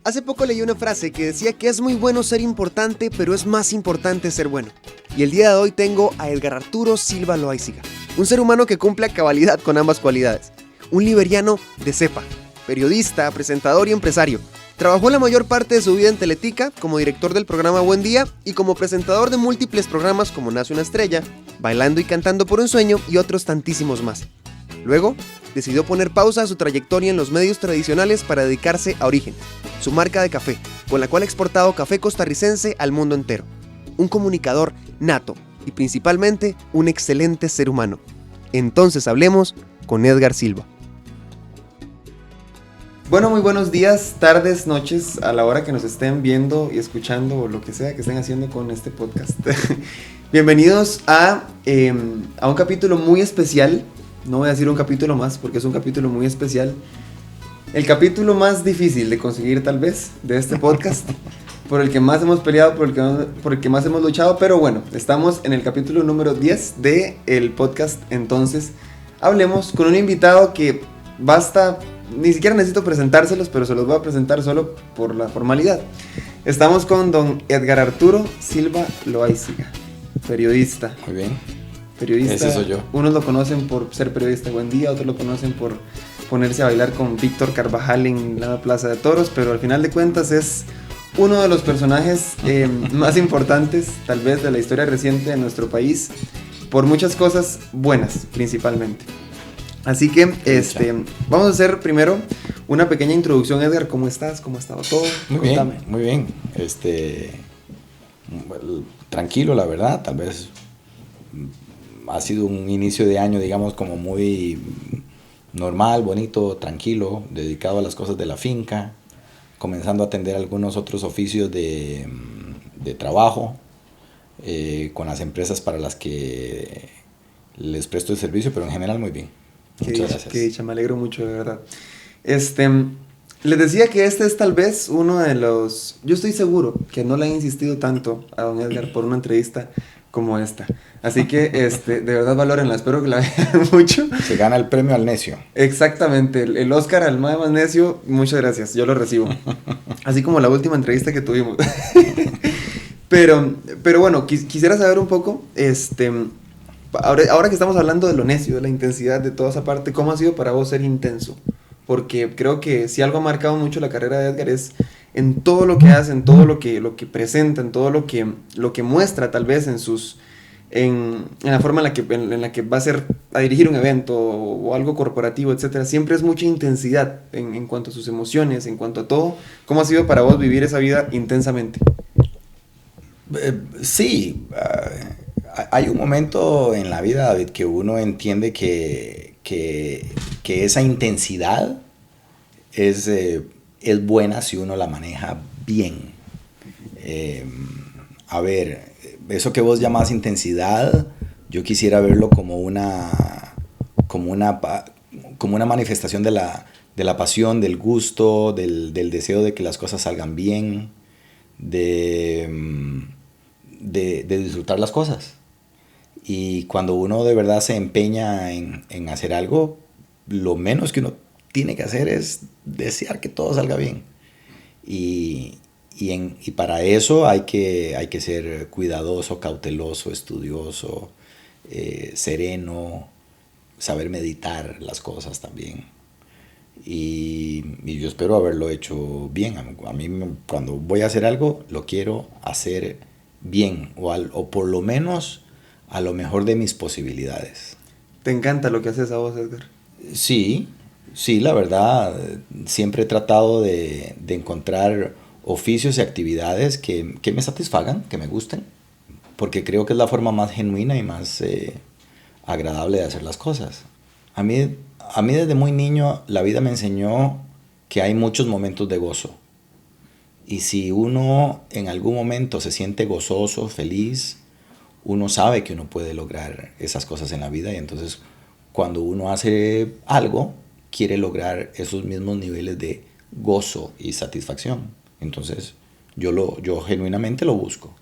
Hace poco leí una frase que decía que es muy bueno ser importante, pero es más importante ser bueno. Y el día de hoy tengo a Edgar Arturo Silva Loaiziga, un ser humano que cumple a cabalidad con ambas cualidades. Un liberiano de cepa, periodista, presentador y empresario. Trabajó la mayor parte de su vida en Teletica como director del programa Buen Día y como presentador de múltiples programas como Nace una Estrella, Bailando y Cantando por un Sueño y otros tantísimos más. Luego, decidió poner pausa a su trayectoria en los medios tradicionales para dedicarse a Origen, su marca de café, con la cual ha exportado café costarricense al mundo entero. Un comunicador nato y principalmente un excelente ser humano. Entonces hablemos con Edgar Silva. Bueno, muy buenos días, tardes, noches, a la hora que nos estén viendo y escuchando o lo que sea que estén haciendo con este podcast. Bienvenidos a un capítulo muy especial. No voy a decir un capítulo más porque es un capítulo muy especial. El capítulo más difícil de conseguir tal vez de este podcast. Por el que más hemos peleado, por el que más hemos luchado. Pero bueno, estamos en el capítulo número 10 del podcast. Entonces, hablemos con un invitado que basta, ni siquiera necesito presentárselos, pero se los voy a presentar solo por la formalidad. Estamos con don Edgar Arturo Silva Loaiziga, periodista. Muy bien. Periodista. Ese soy yo. Unos lo conocen por ser periodista de Buen Día, otros lo conocen por ponerse a bailar con Víctor Carvajal en la Plaza de Toros, pero al final de cuentas es uno de los personajes más importantes, tal vez, de la historia reciente de nuestro país, por muchas cosas buenas, principalmente. Así que vamos a hacer primero una pequeña introducción. Edgar, ¿cómo estás? ¿Cómo ha estado todo? Muy Cuéntame. bien, muy bien. Tranquilo, la verdad, tal vez ha sido un inicio de año, digamos, como muy normal, bonito, tranquilo, dedicado a las cosas de la finca, comenzando a atender algunos otros oficios de trabajo con las empresas para las que les presto el servicio, pero en general muy bien. Muchas gracias. Qué dicha, me alegro mucho, de verdad. Les decía que este es tal vez uno de los... Yo estoy seguro que no le he insistido tanto a don Edgar por una entrevista como esta. Así que, de verdad, valórenla. Espero que la vean mucho. Se gana el premio al necio. Exactamente. El Oscar al más necio, muchas gracias. Yo lo recibo. Así como la última entrevista que tuvimos. Pero bueno, quisiera saber un poco, ahora que estamos hablando de lo necio, de la intensidad, de toda esa parte, ¿cómo ha sido para vos ser intenso? Porque creo que si algo ha marcado mucho la carrera de Edgar es en todo lo que hace, en todo lo que presenta, en todo lo que muestra tal vez en la forma en la que va a dirigir un evento o algo corporativo, etcétera. Siempre es mucha intensidad en cuanto a sus emociones, en cuanto a todo. ¿Cómo ha sido para vos vivir esa vida intensamente? Sí, hay un momento en la vida, David, que uno entiende que esa intensidad es buena si uno la maneja bien. A ver, eso que vos llamás intensidad, yo quisiera verlo como una manifestación de la pasión, del gusto, del deseo de que las cosas salgan bien, de disfrutar las cosas. Y cuando uno de verdad se empeña en hacer algo, lo menos que uno tiene que hacer es desear que todo salga bien. Y para eso hay que ser cuidadoso, cauteloso, estudioso, sereno, saber meditar las cosas también. Y yo espero haberlo hecho bien. A mí cuando voy a hacer algo, lo quiero hacer bien, o por lo menos a lo mejor de mis posibilidades. ¿Te encanta lo que haces a vos, Edgar? Sí, la verdad, siempre he tratado de encontrar oficios y actividades que me satisfagan, que me gusten, porque creo que es la forma más genuina y más agradable de hacer las cosas. A mí desde muy niño la vida me enseñó que hay muchos momentos de gozo. Y si uno en algún momento se siente gozoso, feliz, uno sabe que uno puede lograr esas cosas en la vida. Y entonces cuando uno hace algo, quiere lograr esos mismos niveles de gozo y satisfacción. Entonces yo genuinamente lo busco.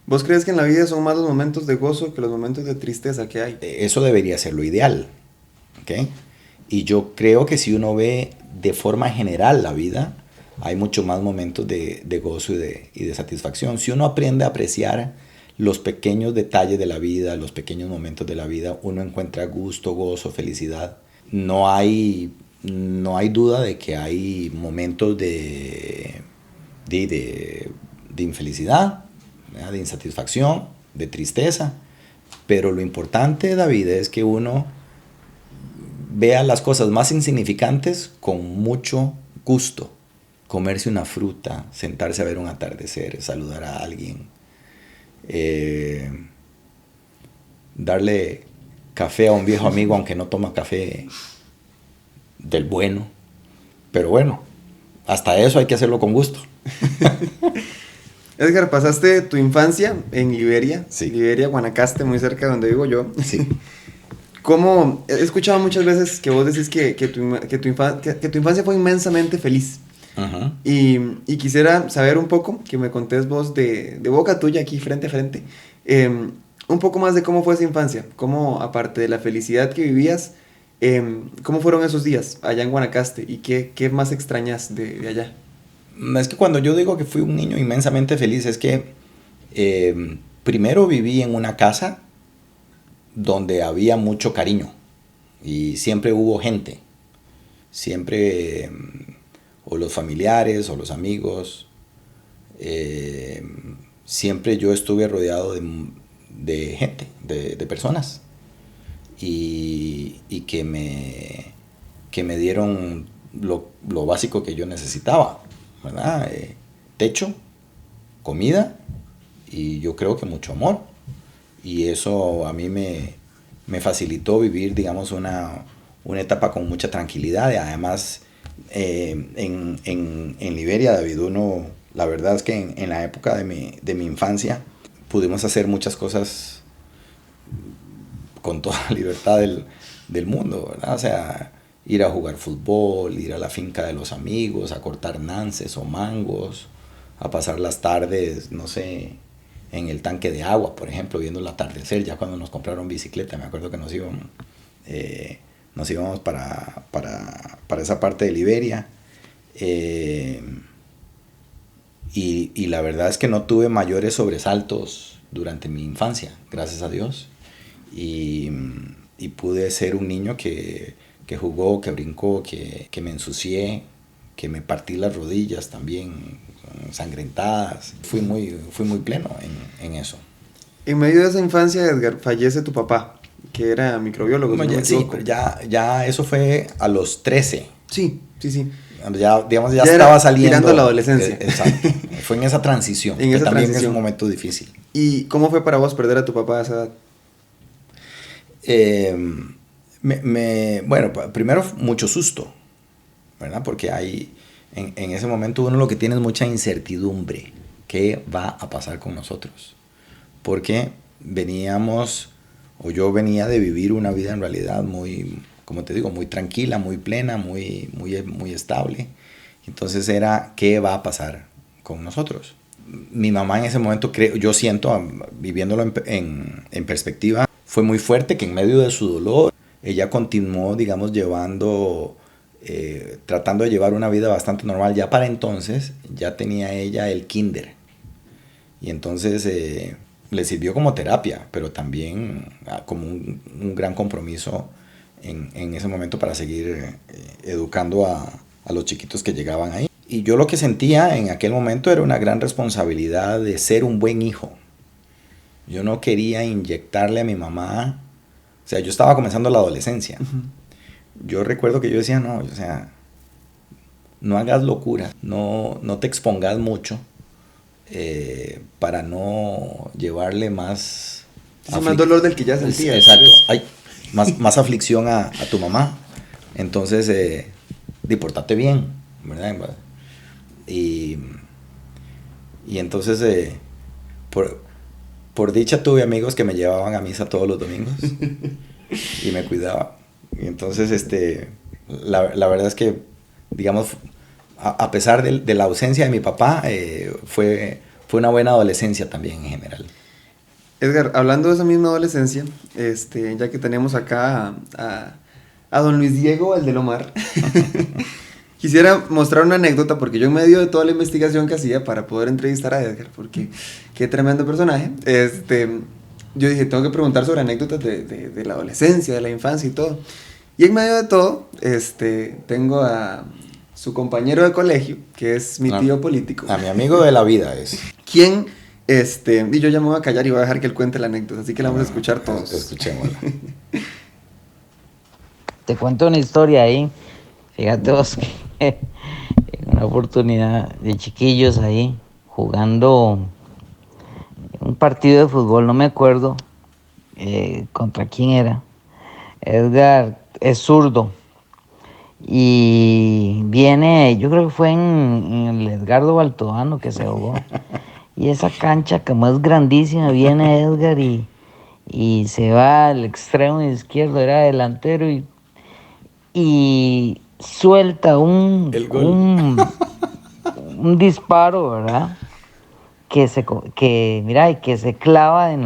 ¿Vos crees que en la vida son más los momentos de gozo que los momentos de tristeza que hay? Eso debería ser lo ideal, ¿ok? Y yo creo que si uno ve de forma general la vida, hay mucho más momentos de gozo y de satisfacción. Si uno aprende a apreciar los pequeños detalles de la vida, los pequeños momentos de la vida, uno encuentra gusto, gozo, felicidad. No hay duda de que hay momentos de infelicidad, ¿verdad? De insatisfacción, de tristeza, pero lo importante, David, es que uno vea las cosas más insignificantes con mucho gusto. Comerse una fruta, sentarse a ver un atardecer, saludar a alguien, darle café a un viejo amigo aunque no toma café del bueno. Pero bueno, hasta eso hay que hacerlo con gusto. Edgar, pasaste tu infancia en Liberia, Sí. Liberia, Guanacaste, muy cerca de donde vivo yo. Sí. ¿Cómo? He escuchado muchas veces que vos decís que tu infancia fue inmensamente feliz. Uh-huh. Y quisiera saber un poco, que me contés vos de boca tuya aquí frente a frente, un poco más de cómo fue esa infancia, cómo aparte de la felicidad que vivías, cómo fueron esos días allá en Guanacaste y qué más extrañas de allá. Es que cuando yo digo que fui un niño inmensamente feliz, es que primero viví en una casa donde había mucho cariño y siempre hubo gente, siempre o los familiares o los amigos, siempre yo estuve rodeado de gente, de personas y que me dieron lo básico que yo necesitaba, ¿verdad? Techo, comida y yo creo que mucho amor. Y eso a mí me facilitó vivir, digamos, una etapa con mucha tranquilidad. Y además, en Liberia, David, la verdad es que en la época de mi infancia pudimos hacer muchas cosas con toda la libertad del mundo, ¿verdad? O sea, ir a jugar fútbol, ir a la finca de los amigos, a cortar nances o mangos, a pasar las tardes, no sé, en el tanque de agua, por ejemplo, viendo el atardecer. Ya cuando nos compraron bicicleta, me acuerdo que nos íbamos para esa parte de Liberia. Y la verdad es que no tuve mayores sobresaltos durante mi infancia, gracias a Dios. Y pude ser un niño que jugó, que brincó, que me ensucié, que me partí las rodillas también ensangrentadas. Fui muy pleno en eso. En medio de esa infancia, Edgar, fallece tu papá, que era microbiólogo. No, si no me sí, equivoco. pero ya eso fue a los 13. Sí. Ya, digamos, ya Ya estaba era saliendo. tirando a la adolescencia. Exacto. Fue en esa transición. En que esa también transición. es un momento difícil. ¿Y cómo fue para vos perder a tu papá a esa edad? Bueno, primero mucho susto, ¿verdad? Porque en ese momento uno lo que tiene es mucha incertidumbre. ¿Qué va a pasar con nosotros? Porque yo venía de vivir una vida en realidad muy, como te digo, muy tranquila, muy plena, muy estable. Entonces era, ¿qué va a pasar con nosotros? Mi mamá en ese momento, yo siento, viviéndolo en perspectiva, fue muy fuerte, que en medio de su dolor, ella continuó, digamos, tratando de llevar una vida bastante normal. Ya para entonces, ya tenía ella el kinder. Y entonces le sirvió como terapia, pero también como un gran compromiso en ese momento para seguir educando a los chiquitos que llegaban ahí. Y yo lo que sentía en aquel momento era una gran responsabilidad de ser un buen hijo. Yo no quería inyectarle a mi mamá, o sea, yo estaba comenzando la adolescencia. Uh-huh. Yo recuerdo que yo decía, no, o sea, no hagas locura, no te expongas mucho para no llevarle más... más dolor del que ya sentías. Exacto, hay más aflicción a tu mamá. Entonces, pórtate bien, ¿verdad? Y entonces, por dicha tuve amigos que me llevaban a misa todos los domingos y me cuidaban. Y entonces, la verdad es que, digamos, a pesar de la ausencia de mi papá, fue fue una buena adolescencia también en general. Edgar, hablando de esa misma adolescencia, ya que tenemos acá a don Luis Diego, el del Omar, quisiera mostrar una anécdota, porque yo en medio de toda la investigación que hacía para poder entrevistar a Edgar, porque qué tremendo personaje, yo dije, tengo que preguntar sobre anécdotas de la adolescencia, de la infancia y todo. Y en medio de todo, tengo a su compañero de colegio, que es mi tío político. A mi amigo de la vida es. ¿Quién? Y yo ya me voy a callar y voy a dejar que él cuente la anécdota, así que la vamos a escuchar todos. Escuchémosla. Te cuento una historia ahí. Fíjate vos que en una oportunidad de chiquillos ahí jugando un partido de fútbol, no me acuerdo contra quién era. Edgar es zurdo y viene, yo creo que fue en el Edgardo Baltodano que se jugó. Y esa cancha, como es grandísima, viene Edgar y se va al extremo izquierdo, era delantero y suelta un disparo, ¿verdad? Que se clava en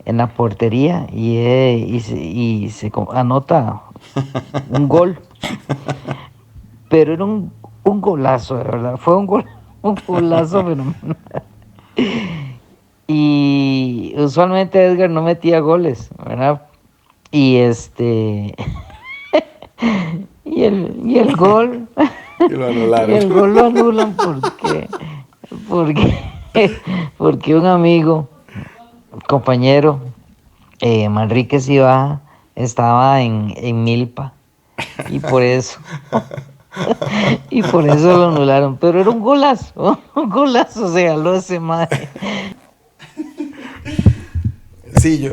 la portería y se anota un gol. Pero era un golazo, de verdad. Fue un golazo fenomenal. Y usualmente Edgar no metía goles, ¿verdad? Y y el gol Y lo anularon. y el gol lo anulan porque un amigo, compañero, Manrique Cibaja, estaba en Milpa y por eso lo anularon, pero era un golazo se jaló ese madre. Sí,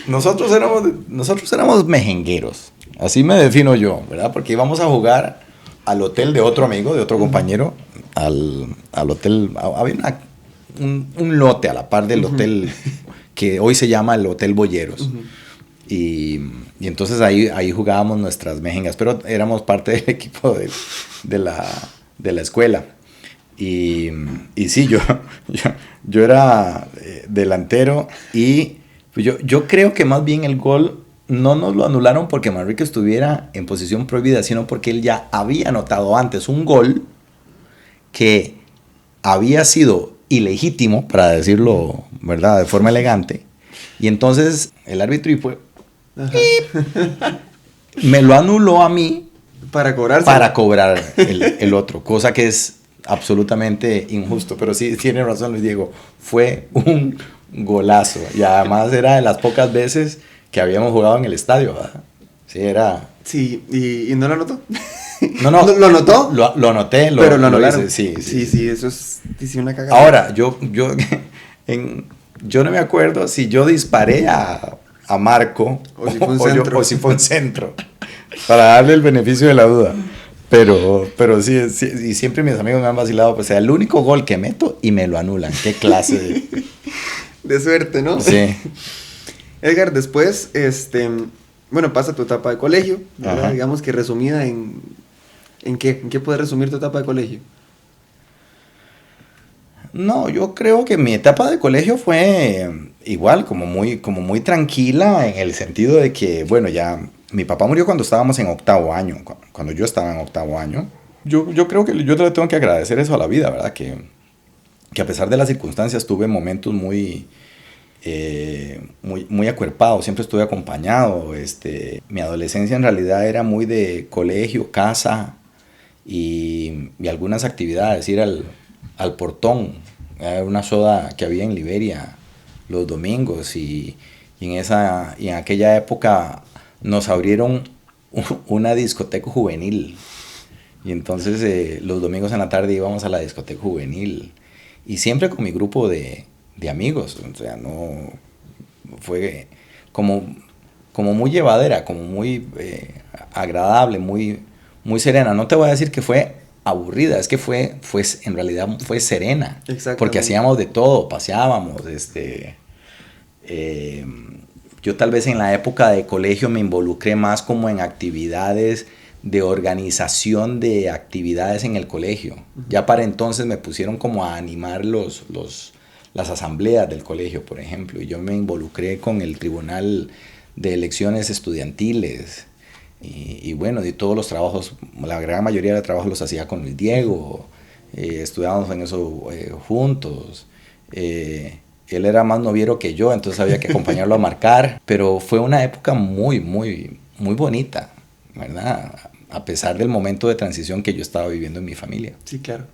nosotros éramos mejengueros, así me defino yo, ¿verdad? Porque íbamos a jugar al hotel de otro amigo, de otro compañero, al hotel, había un lote a la par del hotel que hoy se llama el Hotel Boyeros. Y entonces ahí jugábamos nuestras mejengas, pero éramos parte del equipo de la escuela. Y sí, yo era delantero y pues yo creo que más bien el gol no nos lo anularon porque Manrique estuviera en posición prohibida, sino porque él ya había anotado antes un gol que había sido ilegítimo, para decirlo, ¿verdad?, de forma elegante. Y entonces el árbitro me lo anuló a mí para cobrar el otro, cosa que es absolutamente injusto, pero sí tiene razón Luis Diego, fue un golazo y además era de las pocas veces que habíamos jugado en el estadio, ¿verdad? Sí, era... Sí, ¿y no lo anotó? No, ¿Lo anotó? Lo anoté, pero lo anularon. Hice, sí, eso es una cagada. Ahora, yo no me acuerdo si yo disparé a Marco o si fue un centro, para darle el beneficio de la duda. Pero sí, y siempre mis amigos me han vacilado, pues sea el único gol que meto y me lo anulan. Qué clase de suerte, ¿no? Sí. Edgar, después, pasa tu etapa de colegio, ¿verdad? Digamos que resumida ¿en qué? ¿En qué puedes resumir tu etapa de colegio? No, yo creo que mi etapa de colegio fue igual, como muy tranquila, en el sentido de que, bueno, ya mi papá murió cuando estábamos en octavo año, cuando yo estaba en octavo año. Yo creo que yo le tengo que agradecer eso a la vida, ¿verdad? Que a pesar de las circunstancias tuve momentos muy acuerpados, siempre estuve acompañado. Mi adolescencia en realidad era muy de colegio, casa y algunas actividades, ir al portón, una soda que había en Liberia los domingos y en aquella época nos abrieron una discoteca juvenil y entonces los domingos en la tarde íbamos a la discoteca juvenil y siempre con mi grupo de amigos, o sea, no fue como muy llevadera, como muy agradable, muy serena. No te voy a decir que fue aburrida, es que en realidad fue serena, porque hacíamos de todo, paseábamos, yo tal vez en la época de colegio me involucré más como en actividades de organización de actividades en el colegio. Ya para entonces me pusieron como a animar las asambleas del colegio, por ejemplo, y yo me involucré con el Tribunal de Elecciones Estudiantiles, y bueno, de todos los trabajos, la gran mayoría de trabajos los hacía con Luis Diego, estudiábamos en eso juntos. Él era más noviero que yo, entonces había que acompañarlo a marcar, pero fue una época muy, muy, muy bonita, ¿verdad? A pesar del momento de transición que yo estaba viviendo en mi familia. Sí, claro.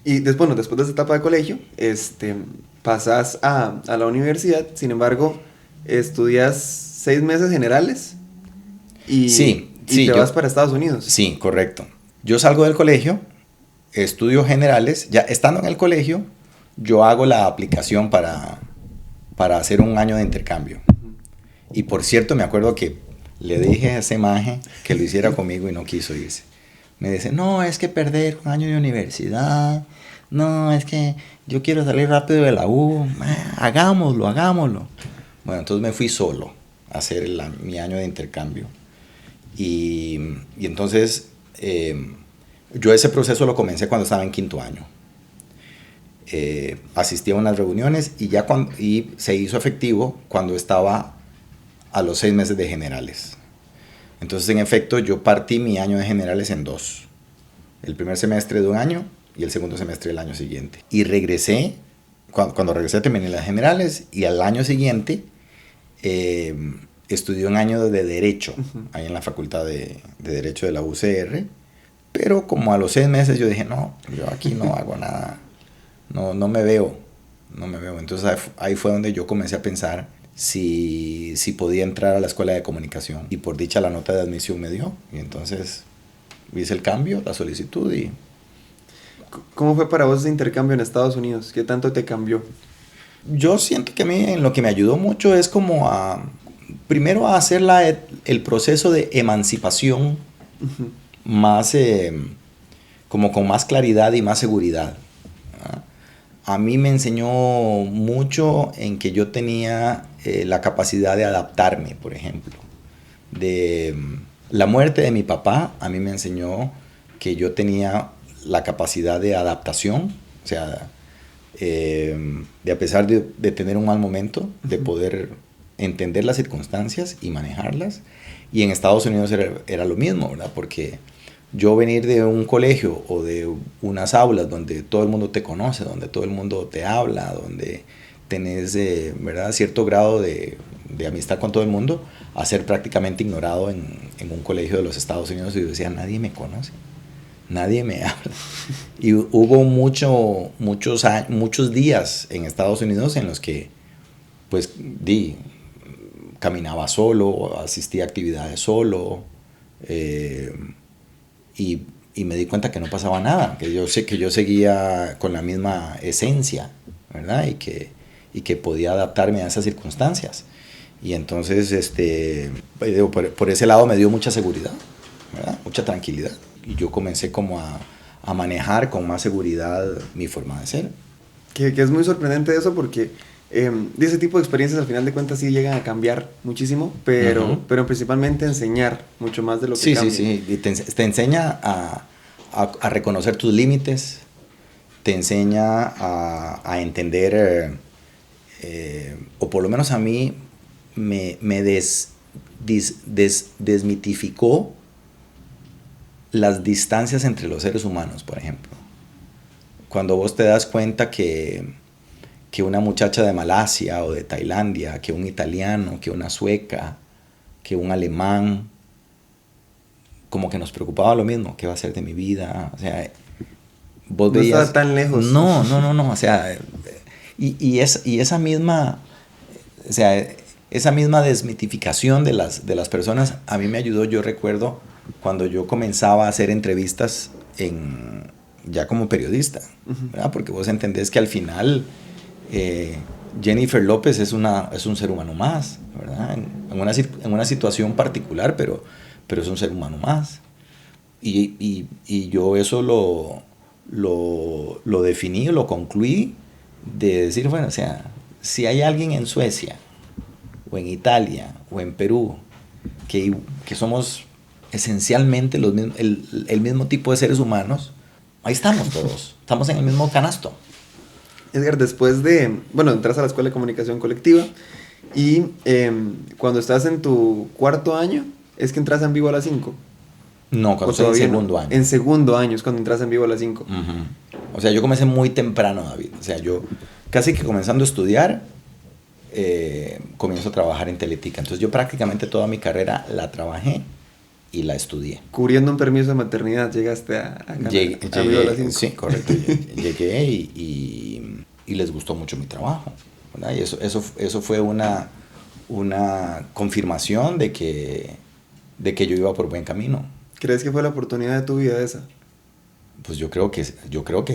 Y después, bueno, después de esa etapa de colegio, pasas a la universidad, sin embargo, estudias 6 meses generales y, sí, y te vas para Estados Unidos. Sí, correcto. Yo salgo del colegio, estudio generales, ya estando en el colegio, yo hago la aplicación para hacer un año de intercambio. Y por cierto, me acuerdo que le dije a ese maje que lo hiciera conmigo y no quiso irse. Me dice, no, es que perder un año de universidad, no, es que yo quiero salir rápido de la U, hagámoslo. Bueno, entonces me fui solo a hacer mi año de intercambio. Y entonces yo ese proceso lo comencé cuando estaba en quinto año. Asistí a unas reuniones y se hizo efectivo cuando estaba a los 6 meses de generales. Entonces, en efecto, yo partí mi año de generales en 2. El primer semestre de un año y el segundo semestre del año siguiente. Y regresé, cuando regresé terminé las generales y al año siguiente estudié un año de Derecho, ahí en la Facultad de Derecho de la UCR. Pero como a los 6 meses yo dije, no, yo aquí no hago nada, no me veo. Entonces ahí fue donde yo comencé a pensar si podía entrar a la escuela de comunicación. Y por dicha la nota de admisión me dio. Y entonces hice el cambio, la solicitud y... ¿Cómo fue para vos ese intercambio en Estados Unidos? ¿Qué tanto te cambió? Yo siento que a mí en lo que me ayudó mucho es como primero a hacer el proceso de emancipación más, como con más claridad y más seguridad. A mí me enseñó mucho en que yo tenía la capacidad de adaptarme, por ejemplo. La muerte de mi papá a mí me enseñó que yo tenía la capacidad de adaptación, o sea, de a pesar de tener un mal momento, de poder entender las circunstancias y manejarlas. Y en Estados Unidos era lo mismo, ¿verdad? Porque yo venir de un colegio o de unas aulas donde todo el mundo te conoce, donde todo el mundo te habla, donde tenés, ¿verdad?, cierto grado de amistad con todo el mundo, a ser prácticamente ignorado en un colegio de los Estados Unidos. Y yo decía, nadie me conoce, nadie me habla. Y hubo muchos días en Estados Unidos en los que pues caminaba solo, asistía a actividades solo, y me di cuenta que no pasaba nada, que yo seguía con la misma esencia, ¿verdad? Y que podía adaptarme a esas circunstancias. Y entonces por ese lado me dio mucha seguridad, ¿verdad? Mucha tranquilidad. Y yo comencé como a manejar con más seguridad mi forma de ser. Que es muy sorprendente eso porque de ese tipo de experiencias al final de cuentas sí llegan a cambiar muchísimo, pero principalmente enseñar mucho más de lo que cambia. Sí, y te enseña a reconocer tus límites, te enseña a entender, o por lo menos a mí me desmitificó las distancias entre los seres humanos, por ejemplo. Cuando vos te das cuenta que una muchacha de Malasia o de Tailandia, que un italiano, que una sueca, que un alemán, como que nos preocupaba lo mismo, ¿qué va a ser de mi vida? O sea, vos veías... No estaba tan lejos. No, o sea, y esa misma, o sea, esa misma desmitificación de las personas, a mí me ayudó. Yo recuerdo cuando yo comenzaba a hacer entrevistas ya como periodista, ¿verdad? Porque vos entendés que al final Jennifer López es un ser humano más, ¿verdad? En una situación particular, pero es un ser humano más. Y yo eso lo definí, lo concluí de decir, bueno, o sea, si hay alguien en Suecia o en Italia o en Perú que somos esencialmente el mismo tipo de seres humanos, ahí estamos todos, estamos en el mismo canasto. Edgar, después de, bueno, entras a la Escuela de Comunicación Colectiva y cuando estás en tu cuarto año, es que entras en vivo a las 5. No, cuando estoy en segundo año. En segundo año es cuando entras en vivo a las 5. O sea, yo comencé muy temprano, David. O sea, yo casi que comenzando a estudiar, comienzo a trabajar en Teletica. Entonces yo prácticamente toda mi carrera la trabajé y la estudié. Cubriendo un permiso de maternidad llegaste a Llegué, vivo a las 5. sí, correcto. Llegué y les gustó mucho mi trabajo, ¿verdad? Y eso fue una confirmación de que yo iba por buen camino. ¿Crees que fue la oportunidad de tu vida esa? Pues yo creo que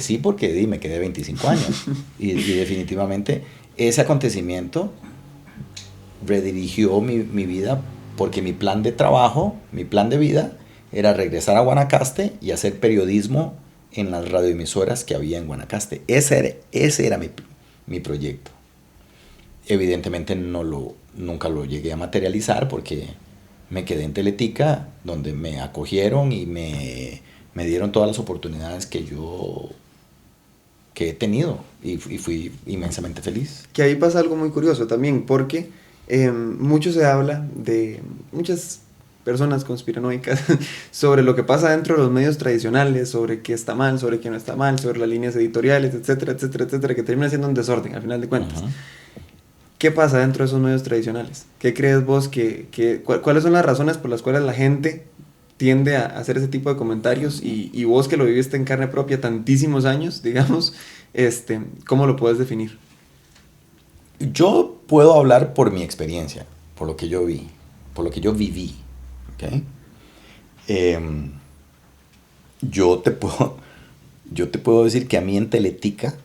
sí, porque me quedé 25 años. y definitivamente ese acontecimiento redirigió mi vida, porque mi plan de trabajo, mi plan de vida, era regresar a Guanacaste y hacer periodismo en las radioemisoras que había en Guanacaste. Ese era mi proyecto. Evidentemente nunca lo llegué a materializar porque me quedé en Teletica, donde me acogieron y me dieron todas las oportunidades que he tenido y fui inmensamente feliz. Que ahí pasa algo muy curioso también, porque mucho se habla de muchas personas conspiranoicas sobre lo que pasa dentro de los medios tradicionales, sobre qué está mal, sobre qué no está mal, sobre las líneas editoriales, etcétera, etcétera, etcétera, que termina siendo un desorden al final de cuentas. Uh-huh. ¿Qué pasa dentro de esos medios tradicionales? ¿Qué crees vos cuáles son las razones por las cuales la gente tiende a hacer ese tipo de comentarios y vos que lo viviste en carne propia tantísimos años, digamos, ¿cómo lo puedes definir? Yo puedo hablar por mi experiencia, por lo que yo vi, por lo que yo viví, ¿okay? Yo te puedo decir que a mí en Teletica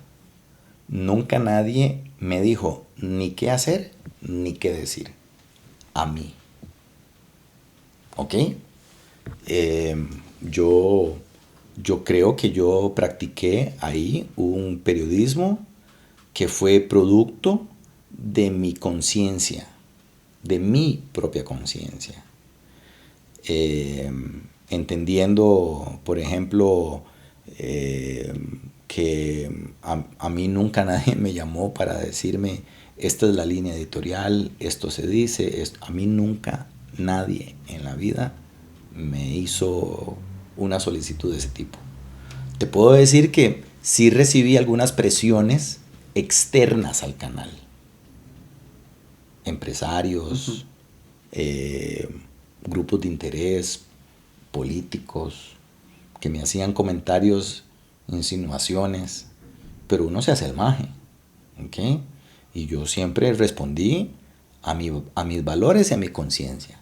nunca nadie me dijo ni qué hacer ni qué decir. A mí. ¿Ok? Yo creo que yo practiqué ahí un periodismo que fue producto de mi conciencia, de mi propia conciencia. Entendiendo, por ejemplo, que a mí nunca nadie me llamó para decirme esta es la línea editorial, esto se dice, a mí nunca nadie en la vida me hizo una solicitud de ese tipo. Te puedo decir que sí recibí algunas presiones externas al canal. Empresarios, grupos de interés, políticos, que me hacían comentarios, insinuaciones, pero uno se hace el maje, ¿ok? Y yo siempre respondí a mis valores y a mi conciencia.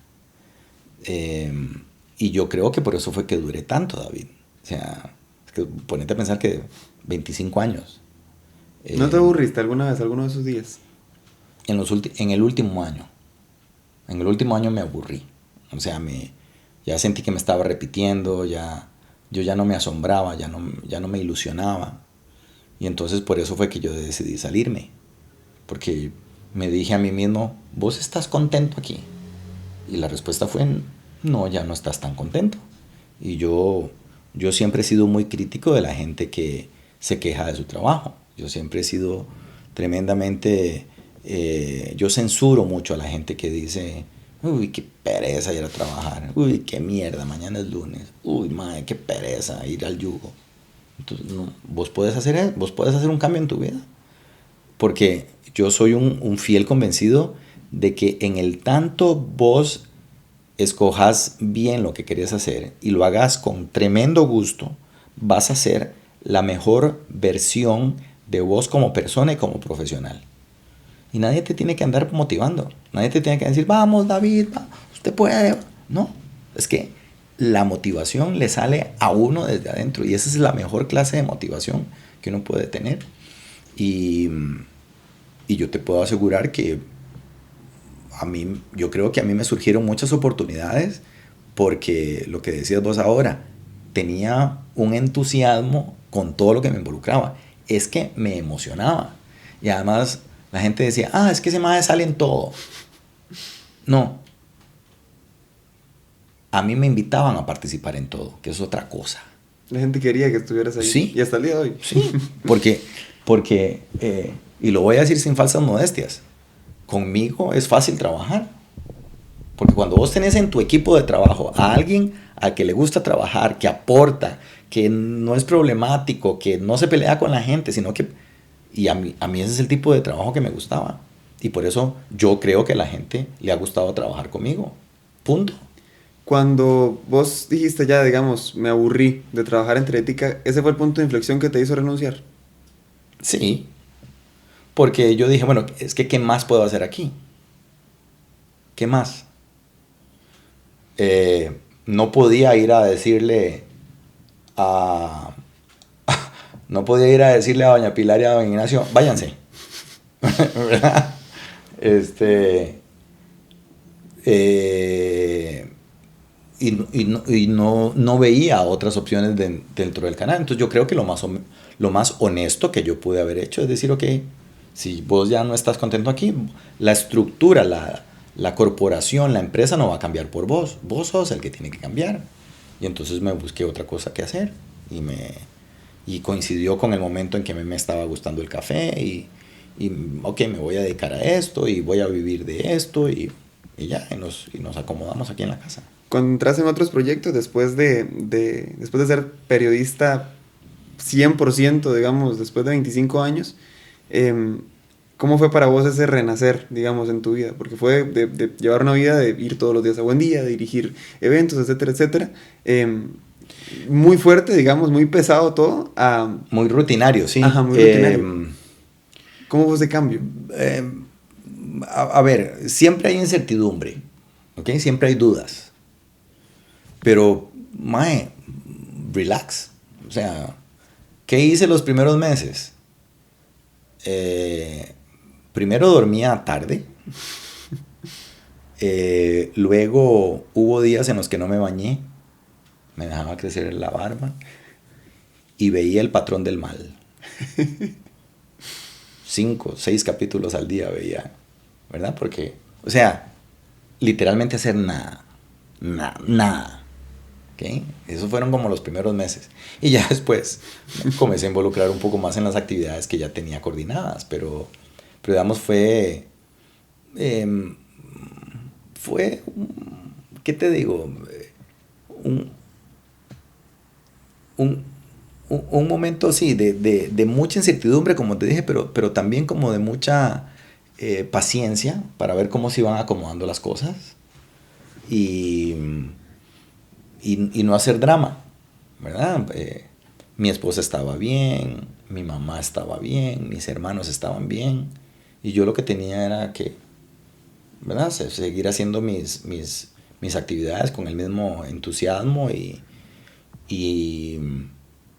Y yo creo que por eso fue que duré tanto, David. O sea, es que ponete a pensar que 25 años. ¿No te aburriste alguna vez, alguno de esos días? En el último año. En el último año me aburrí. O sea, ya sentí que me estaba repitiendo, yo ya no me asombraba, ya no me ilusionaba. Y entonces por eso fue que yo decidí salirme. Porque me dije a mí mismo, ¿vos estás contento aquí? Y la respuesta fue, no, ya no estás tan contento. Y yo siempre he sido muy crítico de la gente que se queja de su trabajo. Yo siempre he sido tremendamente... yo censuro mucho a la gente que dice, uy, qué pereza ir a trabajar, uy, qué mierda, mañana es lunes, uy, madre, qué pereza ir al yugo. Entonces, no, vos puedes hacer un cambio en tu vida. Porque yo soy un fiel convencido de que en el tanto vos escojas bien lo que querés hacer y lo hagas con tremendo gusto, vas a ser la mejor versión de vos como persona y como profesional. Y nadie te tiene que andar motivando. Nadie te tiene que decir, vamos David, usted puede. No, es que la motivación le sale a uno desde adentro. Y esa es la mejor clase de motivación que uno puede tener. Y yo te puedo asegurar que yo creo que a mí me surgieron muchas oportunidades porque lo que decías vos ahora, tenía un entusiasmo con todo lo que me involucraba. Es que me emocionaba. Y además la gente decía, es que ese mae sale en todo. No. a mí me invitaban a participar en todo, que es otra cosa. La gente quería que estuvieras ahí. Sí. Y hasta el día de hoy. Sí, porque y lo voy a decir sin falsas modestias, conmigo es fácil trabajar. Porque cuando vos tenés en tu equipo de trabajo a alguien al que le gusta trabajar, que aporta, que no es problemático, que no se pelea con la gente, sino que... Y a mí ese es el tipo de trabajo que me gustaba. Y por eso yo creo que a la gente le ha gustado trabajar conmigo. Punto. Cuando vos dijiste ya, digamos, me aburrí de trabajar en Teletica, ¿ese fue el punto de inflexión que te hizo renunciar? Sí. Porque yo dije, bueno, es que ¿qué más puedo hacer aquí? ¿Qué más? No podía ir a decirle a... No podía ir a decirle a doña Pilar y a don Ignacio, váyanse. ¿Verdad? Y no veía otras opciones dentro del canal. Entonces yo creo que lo más honesto que yo pude haber hecho es decir, ok, si vos ya no estás contento aquí, la estructura, la corporación, la empresa no va a cambiar por vos. Vos sos el que tiene que cambiar. Y entonces me busqué otra cosa que hacer. Y coincidió con el momento en que me estaba gustando el café. Y ok, me voy a dedicar a esto y voy a vivir de esto. Y ya, y nos acomodamos aquí en la casa. Cuando entras en otros proyectos, después de ser periodista 100%, digamos, después de 25 años, ¿cómo fue para vos ese renacer, digamos, en tu vida? Porque fue de llevar una vida de ir todos los días a Buen Día, de dirigir eventos, etcétera, etcétera. Muy fuerte, digamos, muy pesado todo. Muy rutinario, sí. Ajá, muy rutinario. ¿Cómo fue ese cambio? A ver, siempre hay incertidumbre, ¿ok? Siempre hay dudas. Pero, mae, relax. O sea, ¿qué hice los primeros meses? Primero dormía tarde. Luego hubo días en los que no me bañé. Me dejaba crecer la barba. Y veía El Patrón del Mal. 5, 6 capítulos al día veía. ¿Verdad? Porque, o sea, literalmente hacer nada. Nada. ¿Okay? Esos fueron como los primeros meses. Y ya después me comencé a involucrar un poco más en las actividades que ya tenía coordinadas. Pero digamos, fue, ¿qué te digo? Un momento, sí, de mucha incertidumbre, como te dije, pero también como de mucha paciencia para ver cómo se iban acomodando las cosas. Y no hacer drama, ¿verdad? Mi esposa estaba bien, mi mamá estaba bien, mis hermanos estaban bien, y yo lo que tenía era que, ¿verdad? Seguir haciendo mis actividades con el mismo entusiasmo y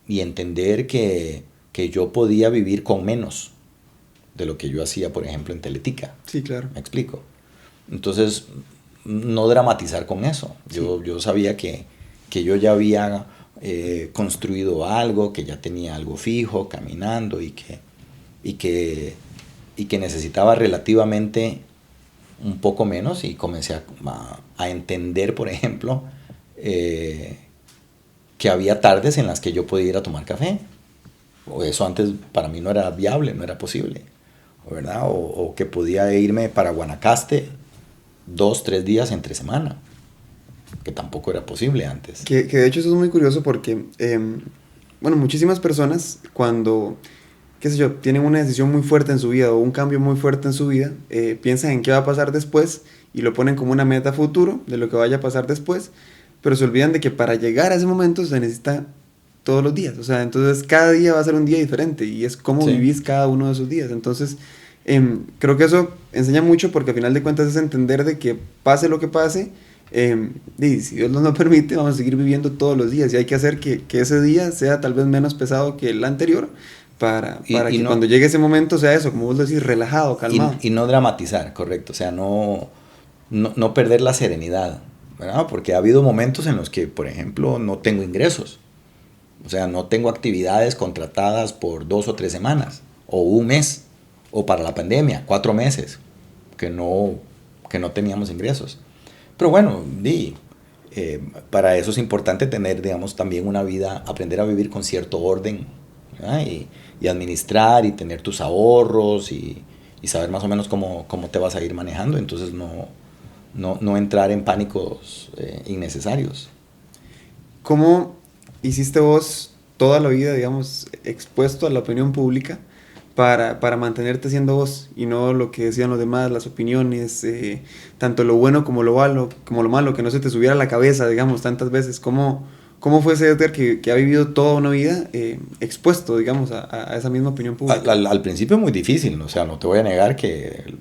entender que yo podía vivir con menos de lo que yo hacía, por ejemplo, en Teletica. Sí, claro. ¿Me explico? Entonces, no dramatizar con eso. Yo sabía que yo ya había construido algo, que ya tenía algo fijo, caminando, y que necesitaba relativamente un poco menos, y comencé a entender, por ejemplo, que había tardes en las que yo podía ir a tomar café. O eso antes para mí no era viable, no era posible, ¿verdad? O que podía irme para Guanacaste 2, 3 días entre semana, que tampoco era posible antes. Que de hecho eso es muy curioso porque, bueno, muchísimas personas cuando, qué sé yo, tienen una decisión muy fuerte en su vida o un cambio muy fuerte en su vida, piensan en qué va a pasar después y lo ponen como una meta futuro de lo que vaya a pasar después, pero se olvidan de que para llegar a ese momento se necesita todos los días. O sea, entonces cada día va a ser un día diferente y es cómo vivís cada uno de esos días. Entonces, creo que eso enseña mucho porque al final de cuentas es entender de que pase lo que pase, y si Dios nos lo permite, vamos a seguir viviendo todos los días y hay que hacer que ese día sea tal vez menos pesado que el anterior para que cuando llegue ese momento sea eso, como vos decís, relajado, calmado. Y no dramatizar, correcto. O sea, no perder la serenidad, ¿verdad? Porque ha habido momentos en los que, por ejemplo, no tengo ingresos. O sea, no tengo actividades contratadas por 2 o 3 semanas, o un mes, o para la pandemia, 4 meses, que no teníamos ingresos. Pero bueno, Para eso es importante tener, digamos, también una vida, aprender a vivir con cierto orden, ¿verdad? Y administrar y tener tus ahorros y saber más o menos cómo te vas a ir manejando. Entonces no entrar en pánicos innecesarios. ¿Cómo hiciste vos toda la vida, digamos, expuesto a la opinión pública para mantenerte siendo vos y no lo que decían los demás, las opiniones, tanto lo bueno como lo malo, que no se te subiera a la cabeza, digamos, tantas veces? ¿Cómo fue ese Edgar que ha vivido toda una vida expuesto, digamos, a esa misma opinión pública? Al principio es muy difícil, o sea, no te voy a negar que,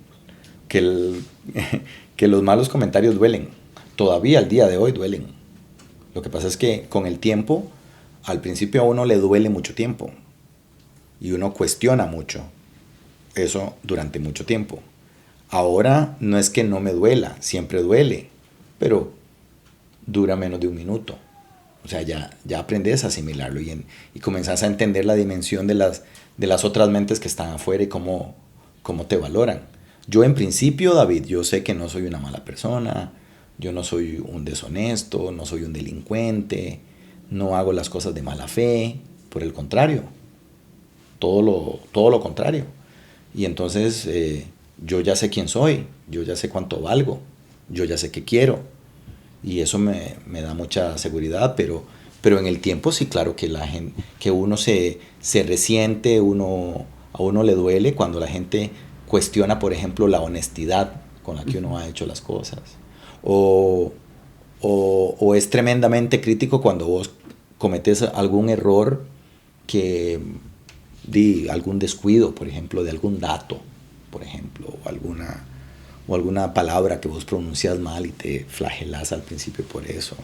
que los malos comentarios duelen. Todavía al día de hoy duelen. Lo que pasa es que con el tiempo, al principio a uno le duele mucho tiempo y uno cuestiona mucho eso durante mucho tiempo. Ahora no es que no me duela, siempre duele, pero dura menos de un minuto. O sea, ya aprendes a asimilarlo y comenzás a entender la dimensión de las otras mentes que están afuera y cómo te valoran. Yo en principio, David, yo sé que no soy una mala persona, yo no soy un deshonesto, no soy un delincuente, no hago las cosas de mala fe, por el contrario, todo lo contrario. Y entonces yo ya sé quién soy, yo ya sé cuánto valgo, yo ya sé qué quiero. Y eso me da mucha seguridad, pero en el tiempo sí, claro que uno se resiente, a uno le duele cuando la gente cuestiona, por ejemplo, la honestidad con la que uno ha hecho las cosas. O es tremendamente crítico cuando vos cometes algún error algún descuido, por ejemplo, de algún dato, por ejemplo, o alguna palabra que vos pronuncias mal y te flagelas al principio por eso.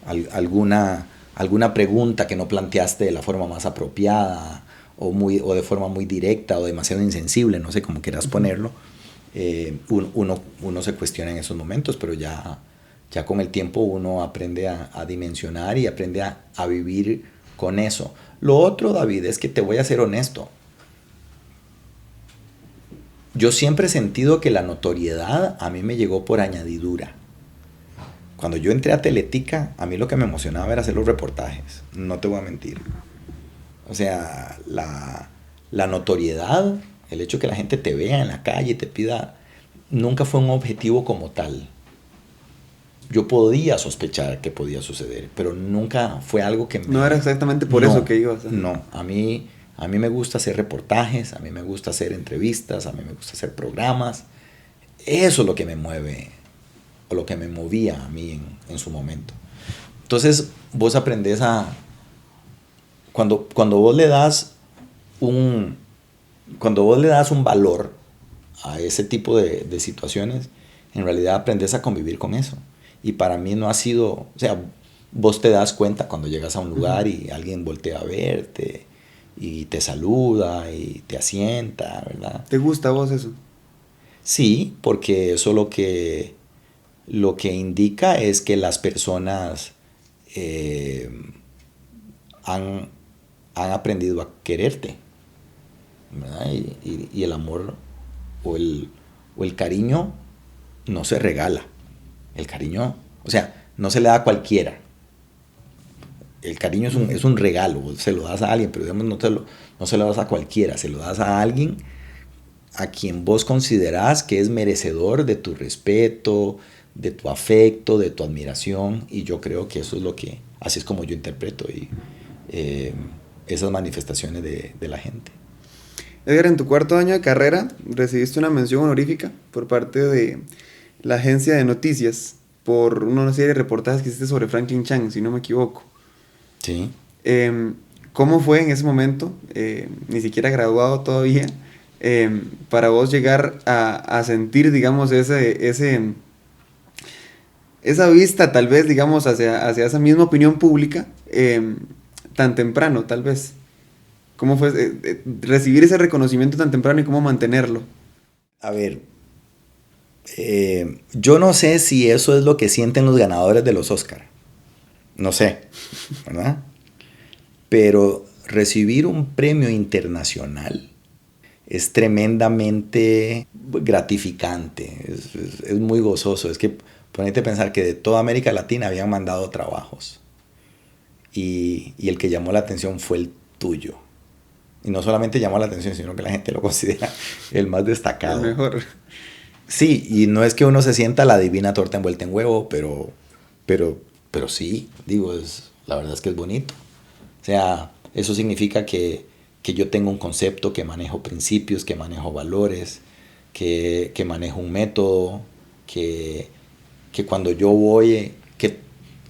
Alguna pregunta que no planteaste de la forma más apropiada o de forma muy directa o demasiado insensible, no sé cómo quieras ponerlo. Uno se cuestiona en esos momentos, pero ya con el tiempo uno aprende a dimensionar y aprende a vivir con eso. Lo otro, David, es que te voy a ser honesto. Yo siempre he sentido que la notoriedad a mí me llegó por añadidura. Cuando yo entré a Teletica, a mí lo que me emocionaba era hacer los reportajes, no te voy a mentir. O sea, la notoriedad, el hecho que la gente te vea en la calle y te pida, nunca fue un objetivo como tal. Yo podía sospechar que podía suceder, pero nunca fue algo que me... No era exactamente por eso que ibas. No, a mí me gusta hacer reportajes, a mí me gusta hacer entrevistas, a mí me gusta hacer programas. Eso es lo que me mueve, o lo que me movía a mí en su momento. Entonces, vos aprendés cuando vos le das un valor a ese tipo de situaciones, en realidad aprendes a convivir con eso. Y para mí no ha sido, o sea, vos te das cuenta cuando llegas a un lugar y alguien voltea a verte y te saluda y te asienta, ¿verdad? ¿Te gusta a vos eso? Sí, porque eso lo que indica es que las personas han aprendido a quererte, ¿verdad? Y el amor o el cariño no se regala. El cariño, o sea, no se le da a cualquiera. El cariño es un regalo, se lo das a alguien, pero digamos no se lo das a cualquiera, se lo das a alguien a quien vos considerás que es merecedor de tu respeto, de tu afecto, de tu admiración, y yo creo que eso es así es como yo interpreto esas manifestaciones de la gente. Edgar, en tu cuarto año de carrera recibiste una mención honorífica por parte de la agencia de noticias por una serie de reportajes que hiciste sobre Franklin Chang, si no me equivoco. Sí. ¿Cómo fue en ese momento, ni siquiera graduado todavía, para vos llegar a sentir, digamos, esa vista, tal vez, digamos, hacia esa misma opinión pública tan temprano, tal vez? ¿Cómo fue recibir ese reconocimiento tan temprano y cómo mantenerlo? A ver, yo no sé si eso es lo que sienten los ganadores de los Oscar. No sé, ¿verdad? Pero recibir un premio internacional es tremendamente gratificante, es muy gozoso. Es que ponete a pensar que de toda América Latina habían mandado trabajos. Y el que llamó la atención fue el tuyo. Y no solamente llamó la atención, sino que la gente lo considera el más destacado. El mejor. Sí, y no es que uno se sienta la divina torta envuelta en huevo, pero sí, digo, la verdad es que es bonito. O sea, eso significa que yo tengo un concepto, que manejo principios, que manejo valores, que manejo un método, que cuando yo voy,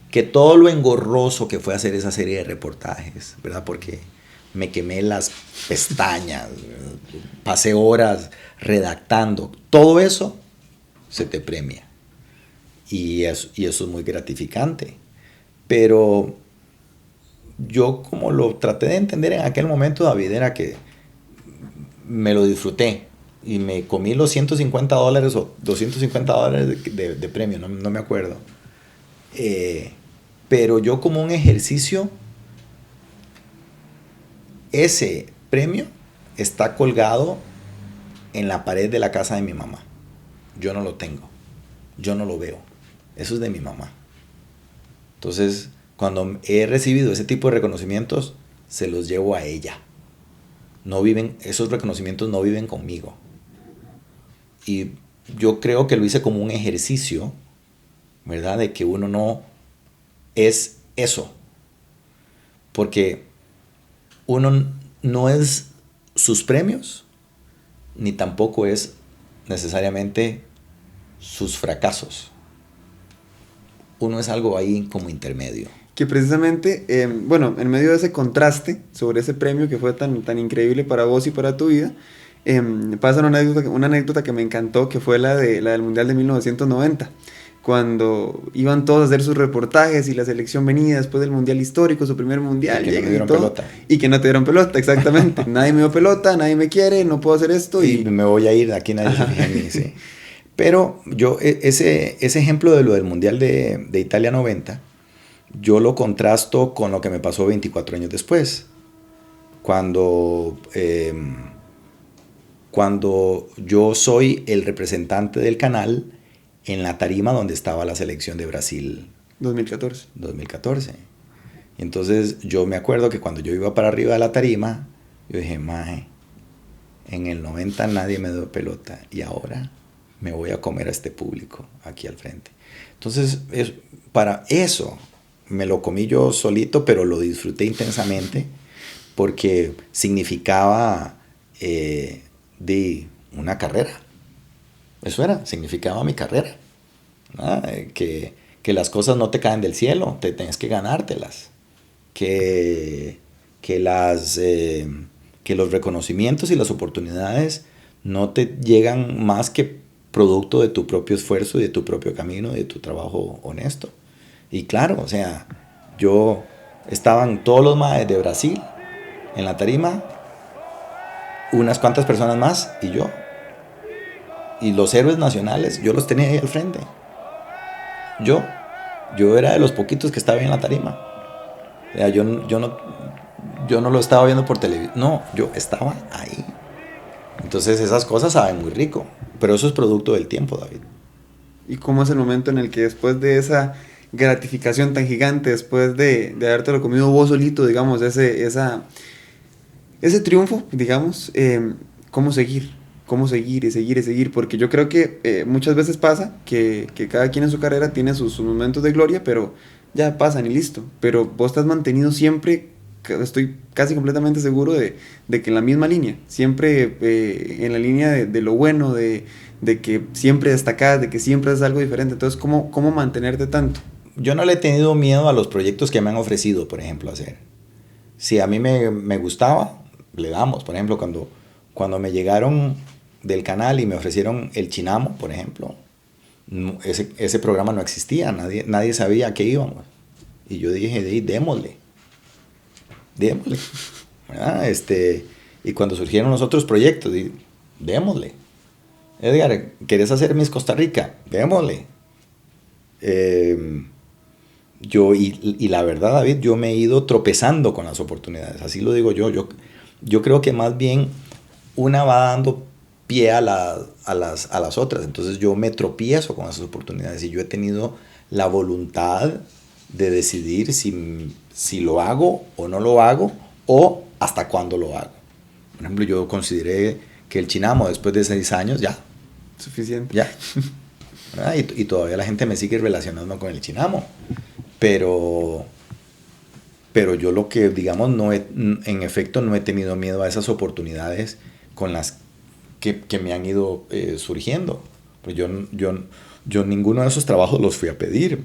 que todo lo engorroso que fue hacer esa serie de reportajes, ¿verdad? Porque me quemé las pestañas, pasé horas redactando, todo eso se te premia. Y eso es muy gratificante. Pero yo, como lo traté de entender en aquel momento, David, era que me lo disfruté y me comí los $150 o $250 de premio, no me acuerdo. Pero yo, como un ejercicio, ese premio está colgado en la pared de la casa de mi mamá. Yo no lo tengo, yo no lo veo, eso es de mi mamá. Entonces, cuando he recibido ese tipo de reconocimientos, se los llevo a ella. Esos reconocimientos no viven conmigo. Y yo creo que lo hice como un ejercicio, ¿verdad? De que uno no es eso. Porque uno no es sus premios, ni tampoco es necesariamente sus fracasos. Uno es algo ahí como intermedio. Que precisamente, bueno, en medio de ese contraste sobre ese premio que fue tan increíble para vos y para tu vida, pasa una anécdota que me encantó, que fue la del Mundial de 1990, cuando iban todos a hacer sus reportajes y la selección venía después del Mundial histórico, su primer Mundial, y que no me dieron pelota. Y que no te dieron pelota, exactamente. Nadie me dio pelota, nadie me quiere, no puedo hacer esto. Y me voy a ir, de aquí nadie se fija en mí, sí. Pero yo, ese ejemplo de lo del Mundial de Italia 90, yo lo contrasto con lo que me pasó 24 años después. Cuando yo soy el representante del canal en la tarima donde estaba la selección de Brasil 2014. Y entonces yo me acuerdo que cuando yo iba para arriba de la tarima, yo dije, maje, en el 90 nadie me dio pelota y ahora me voy a comer a este público aquí al frente. Entonces, para eso me lo comí yo solito, pero lo disfruté intensamente porque significaba de una carrera. Eso significaba mi carrera. Que las cosas no te caen del cielo, te tienes que ganártelas. Que los reconocimientos y las oportunidades no te llegan más que producto de tu propio esfuerzo y de tu propio camino y de tu trabajo honesto. Y claro, o sea, estaban todos los maes de Brasil en la tarima, unas cuantas personas más y yo. Y los héroes nacionales, yo los tenía ahí al frente. Yo era de los poquitos que estaba ahí en la tarima. O sea, yo no lo estaba viendo por televisión. No, yo estaba ahí. Entonces esas cosas saben muy rico. Pero eso es producto del tiempo, David. ¿Y cómo es el momento en el que después de esa gratificación tan gigante, después de habértelo comido vos solito, digamos, ese triunfo, digamos, cómo seguir? ¿Cómo seguir y seguir y seguir? Porque yo creo que muchas veces pasa que cada quien en su carrera tiene sus momentos de gloria, pero ya pasan y listo. Pero vos estás mantenido siempre, estoy casi completamente seguro de que en la misma línea, siempre en la línea de lo bueno, de que siempre destacás, de que siempre haces algo diferente. Entonces, ¿cómo mantenerte tanto? Yo no le he tenido miedo a los proyectos que me han ofrecido, por ejemplo, hacer. Si a mí me gustaba, le damos. Por ejemplo, cuando me llegaron del canal y me ofrecieron el Chinamo, por ejemplo, ese programa no existía, nadie sabía a qué íbamos. Y yo dije, démosle. ¿Verdad? Y cuando surgieron los otros proyectos, démosle. Edgar, ¿querés hacer Miss Costa Rica? Démosle. Y la verdad, David, yo me he ido tropezando con las oportunidades, así lo digo yo. Yo creo que más bien una va dando pie a las otras. Entonces yo me tropiezo con esas oportunidades y yo he tenido la voluntad de decidir si lo hago o no lo hago o hasta cuándo lo hago. Por ejemplo, yo consideré que el Chinamo después de 6 años ya. Suficiente. Ya. Y todavía la gente me sigue relacionando con el Chinamo. Pero yo lo que, digamos, en efecto no he tenido miedo a esas oportunidades con las que me han ido surgiendo. Pues yo ninguno de esos trabajos los fui a pedir,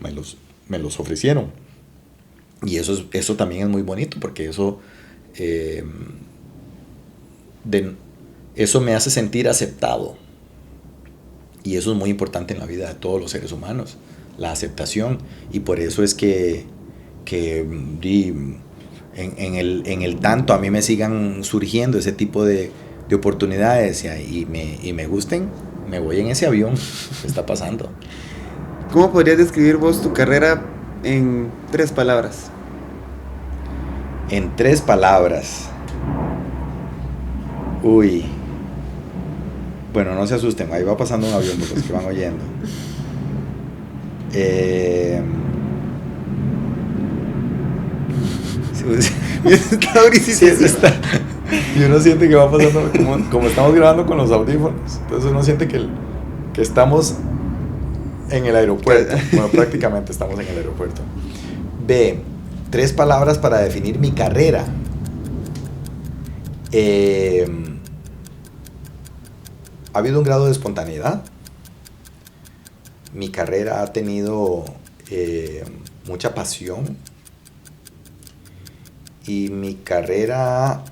me los ofrecieron. Y eso también es muy bonito, porque eso me hace sentir aceptado. Y eso es muy importante en la vida de todos los seres humanos, la aceptación. Y por eso es que en el tanto a mí me sigan surgiendo ese tipo de oportunidades y me gusten, me voy en ese avión que está pasando. ¿Cómo podrías describir vos tu carrera en 3 palabras? En 3 palabras. Uy. Bueno, no se asusten, ahí va pasando un avión por los que van oyendo. Está durísimo. Sí, y uno siente que va pasando, como estamos grabando con los audífonos, entonces uno siente que estamos en el aeropuerto. Bueno, prácticamente estamos en el aeropuerto. B, 3 palabras para definir mi carrera. Ha habido un grado de espontaneidad. Mi carrera ha tenido mucha pasión. Y mi carrera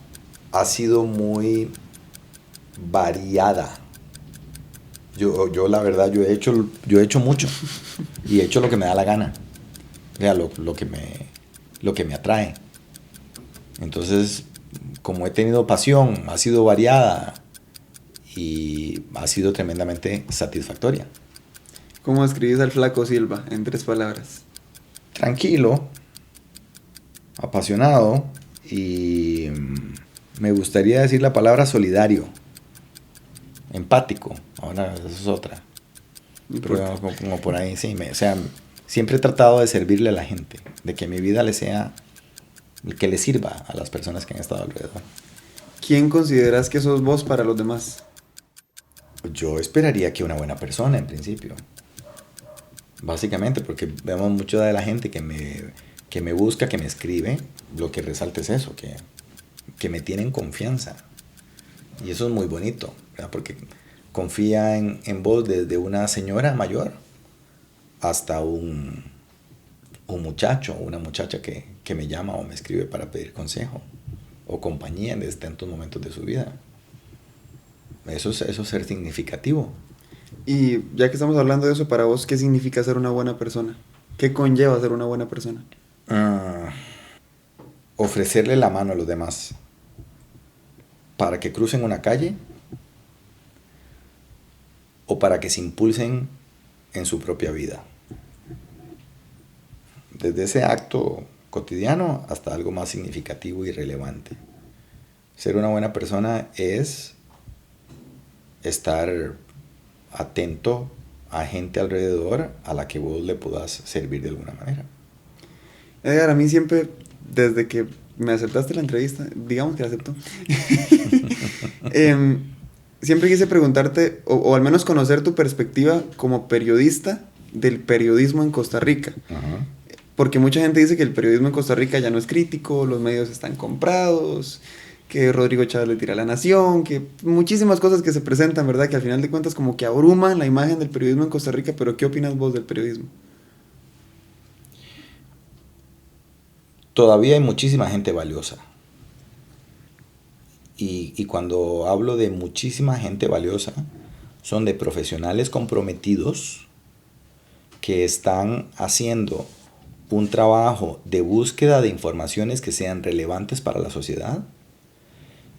ha sido muy variada. Yo la verdad, yo he hecho mucho. Y he hecho lo que me da la gana. O sea, lo que me atrae. Entonces, como he tenido pasión, ha sido variada y ha sido tremendamente satisfactoria. ¿Cómo describís al Flaco Silva en 3 palabras? Tranquilo, apasionado y me gustaría decir la palabra solidario, empático. Ahora eso es otra. Pero como por ahí, sí. O sea, siempre he tratado de servirle a la gente, de que mi vida que le sirva a las personas que han estado alrededor. ¿Quién consideras que sos vos para los demás? Yo esperaría que una buena persona, en principio. Básicamente, porque vemos mucho de la gente que me busca, que me escribe, lo que resalta es eso, que me tienen confianza. Y eso es muy bonito, ¿verdad? Porque confía en vos desde una señora mayor hasta un muchacho o una muchacha que me llama o me escribe para pedir consejo o compañía en distintos momentos de su vida. Eso es ser significativo. Y ya que estamos hablando de eso, para vos, ¿qué significa ser una buena persona? ¿Qué conlleva ser una buena persona? Ofrecerle la mano a los demás para que crucen una calle o para que se impulsen en su propia vida. Desde ese acto cotidiano hasta algo más significativo y relevante. Ser una buena persona es estar atento a gente alrededor a la que vos le puedas servir de alguna manera. Edgar, a mí siempre, desde que me aceptaste la entrevista, digamos que la aceptó, siempre quise preguntarte, o al menos conocer tu perspectiva como periodista del periodismo en Costa Rica. Uh-huh. Porque mucha gente dice que el periodismo en Costa Rica ya no es crítico, los medios están comprados, que Rodrigo Chávez le tira a La Nación, que muchísimas cosas que se presentan, ¿verdad? Que al final de cuentas como que abruman la imagen del periodismo en Costa Rica, pero ¿qué opinas vos del periodismo? Todavía hay muchísima gente valiosa. Y cuando hablo de muchísima gente valiosa, son de profesionales comprometidos que están haciendo un trabajo de búsqueda de informaciones que sean relevantes para la sociedad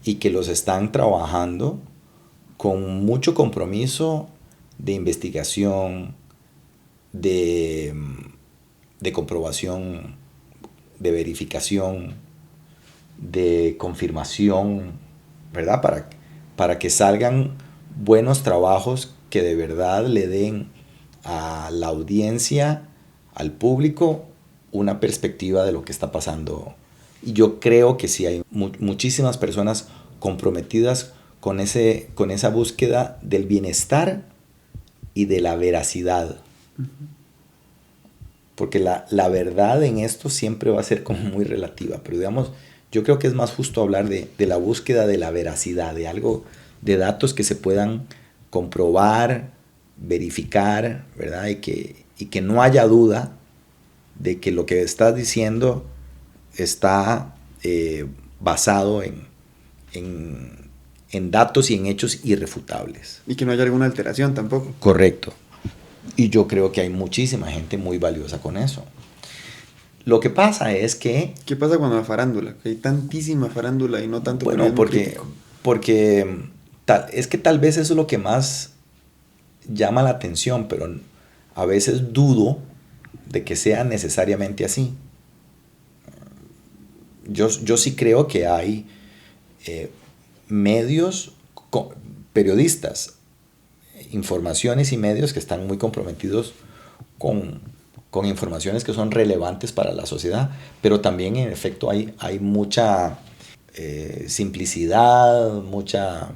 y que los están trabajando con mucho compromiso de investigación, de comprobación, de verificación, de confirmación, ¿verdad? Para que salgan buenos trabajos que de verdad le den a la audiencia, al público, una perspectiva de lo que está pasando. Y yo creo que sí hay muchísimas personas comprometidas con esa búsqueda del bienestar y de la veracidad. Porque la verdad en esto siempre va a ser como muy relativa, pero digamos, yo creo que es más justo hablar de la búsqueda de la veracidad, de algo, de datos que se puedan comprobar, verificar, ¿verdad? Y que no haya duda de que lo que estás diciendo está basado en datos y en hechos irrefutables. Y que no haya alguna alteración tampoco. Correcto. Y yo creo que hay muchísima gente muy valiosa con eso. Lo que pasa es que... ¿Qué pasa cuando la farándula? Que hay tantísima farándula y no tanto... Bueno, porque es que tal vez eso es lo que más llama la atención, pero a veces dudo de que sea necesariamente así. Yo sí creo que hay medios, periodistas, informaciones y medios que están muy comprometidos con informaciones que son relevantes para la sociedad, pero también en efecto hay mucha simplicidad, mucha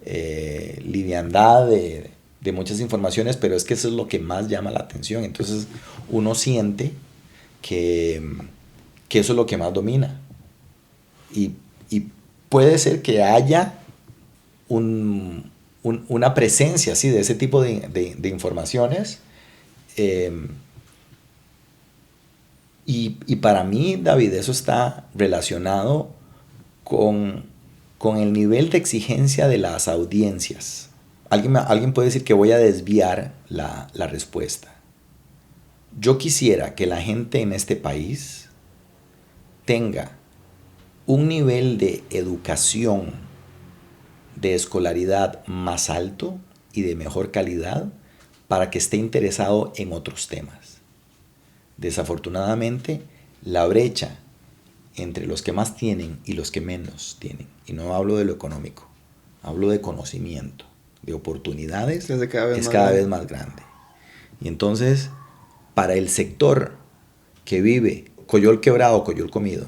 liviandad de muchas informaciones, pero es que eso es lo que más llama la atención. Entonces uno siente que eso es lo que más domina. Y puede ser que haya una presencia así de ese tipo de informaciones. Y para mí, David, eso está relacionado con el nivel de exigencia de las audiencias. Alguien puede decir que voy a desviar la respuesta. Yo quisiera que la gente en este país tenga un nivel de educación, de escolaridad más alto y de mejor calidad para que esté interesado en otros temas. Desafortunadamente, la brecha entre los que más tienen y los que menos tienen, y no hablo de lo económico, hablo de conocimiento, de oportunidades, es cada vez más grande. Y entonces, para el sector que vive coyol quebrado, coyol comido,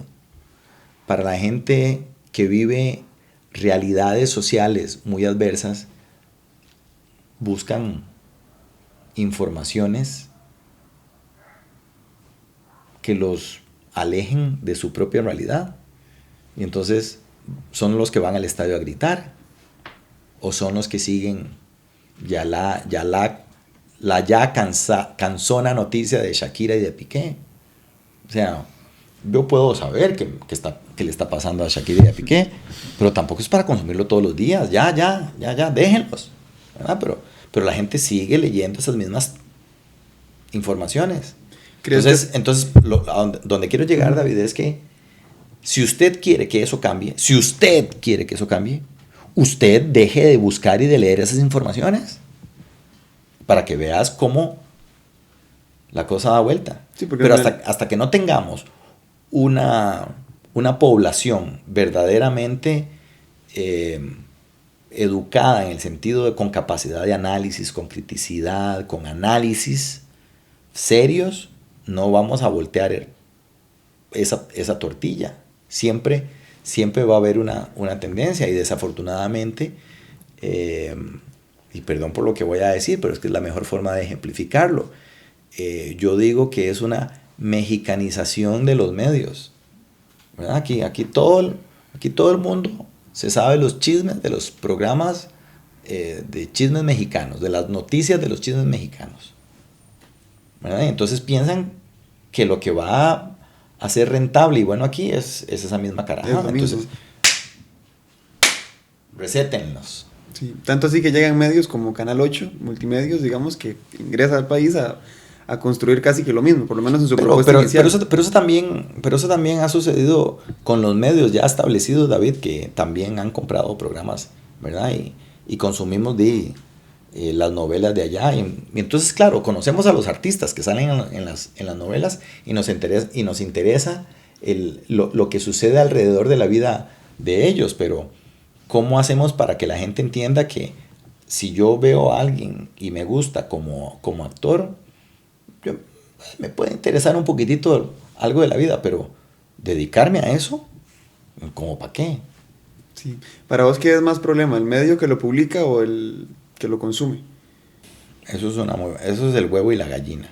para la gente que vive realidades sociales muy adversas, buscan informaciones que los alejen de su propia realidad. Y entonces son los que van al estadio a gritar, o son los que siguen la cansona noticia de Shakira y de Piqué. O sea, yo puedo saber que le está pasando a Shakira y a Piqué, pero tampoco es para consumirlo todos los días. Ya, déjenlos, ¿verdad? Pero la gente sigue leyendo esas mismas informaciones. Entonces donde quiero llegar, David, es que si usted quiere que eso cambie, usted deje de buscar y de leer esas informaciones para que veas cómo la cosa da vuelta. Sí, pero hasta que no tengamos una población verdaderamente educada en el sentido de con capacidad de análisis, con criticidad, con análisis serios, no vamos a voltear esa tortilla. Siempre va a haber una tendencia, y desafortunadamente, y perdón por lo que voy a decir, pero es que es la mejor forma de ejemplificarlo, yo digo que es una mexicanización de los medios, ¿verdad? Aquí todo el mundo se sabe los chismes de los programas de chismes mexicanos, de las noticias de los chismes mexicanos, ¿verdad? Y entonces piensan que lo que va a ser rentable y bueno aquí es esa misma carajada. Entonces, resétenlos. Sí, tanto así que llegan medios como Canal 8, multimedios, digamos, que ingresa al país a construir casi que lo mismo, por lo menos en su propuesta inicial. Pero eso también ha sucedido con los medios ya establecidos, David, que también han comprado programas, ¿verdad? Y consumimos las novelas de allá. Y entonces, claro, conocemos a los artistas que salen en las novelas y nos interesa lo que sucede alrededor de la vida de ellos, pero ¿cómo hacemos para que la gente entienda que si yo veo a alguien y me gusta como actor, me puede interesar un poquitito algo de la vida, pero dedicarme a eso, ¿como para qué? Sí. ¿Para vos qué es más problema, el medio que lo publica o el que lo consume? Eso es el huevo y la gallina.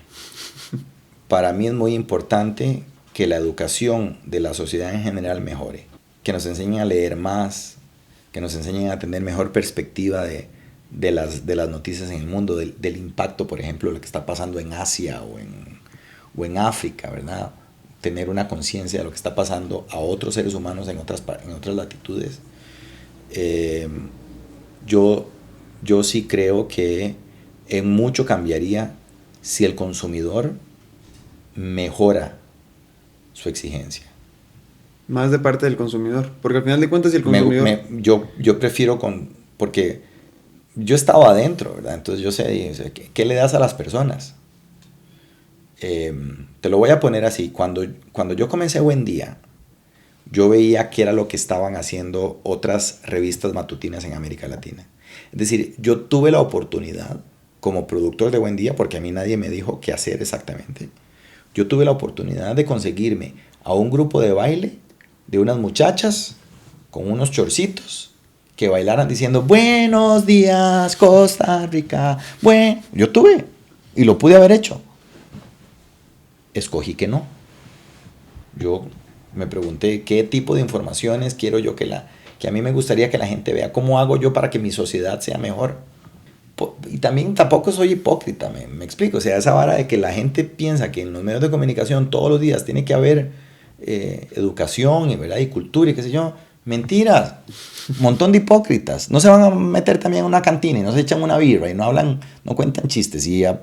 Para mí es muy importante que la educación de la sociedad en general mejore, que nos enseñen a leer más, que nos enseñen a tener mejor perspectiva de las noticias en el mundo, del impacto, por ejemplo, de lo que está pasando en Asia o en África, ¿verdad? Tener una conciencia de lo que está pasando a otros seres humanos en otras latitudes. Yo sí creo que en mucho cambiaría si el consumidor mejora su exigencia. Más de parte del consumidor, porque al final de cuentas si el consumidor... Yo prefiero porque yo estaba adentro, ¿verdad? Entonces yo sé, ¿qué le das a las personas? Te lo voy a poner así, cuando yo comencé Buen Día, yo veía qué era lo que estaban haciendo otras revistas matutinas en América Latina. Es decir, yo tuve la oportunidad como productor de Buen Día, porque a mí nadie me dijo qué hacer exactamente. Yo tuve la oportunidad de conseguirme a un grupo de baile de unas muchachas con unos chorcitos que bailaran diciendo buenos días Costa Rica. Bueno, yo tuve y lo pude haber hecho. Escogí que no. Yo me pregunté qué tipo de informaciones quiero yo que a mí me gustaría que la gente vea. ¿Cómo hago yo para que mi sociedad sea mejor? Y también tampoco soy hipócrita, me explico. O sea, esa vara de que la gente piensa que en los medios de comunicación todos los días tiene que haber educación y, ¿verdad? Y cultura y qué sé yo. Mentiras. Un montón de hipócritas. No se van a meter también en una cantina y no se echan una birra y no hablan, no cuentan chistes. O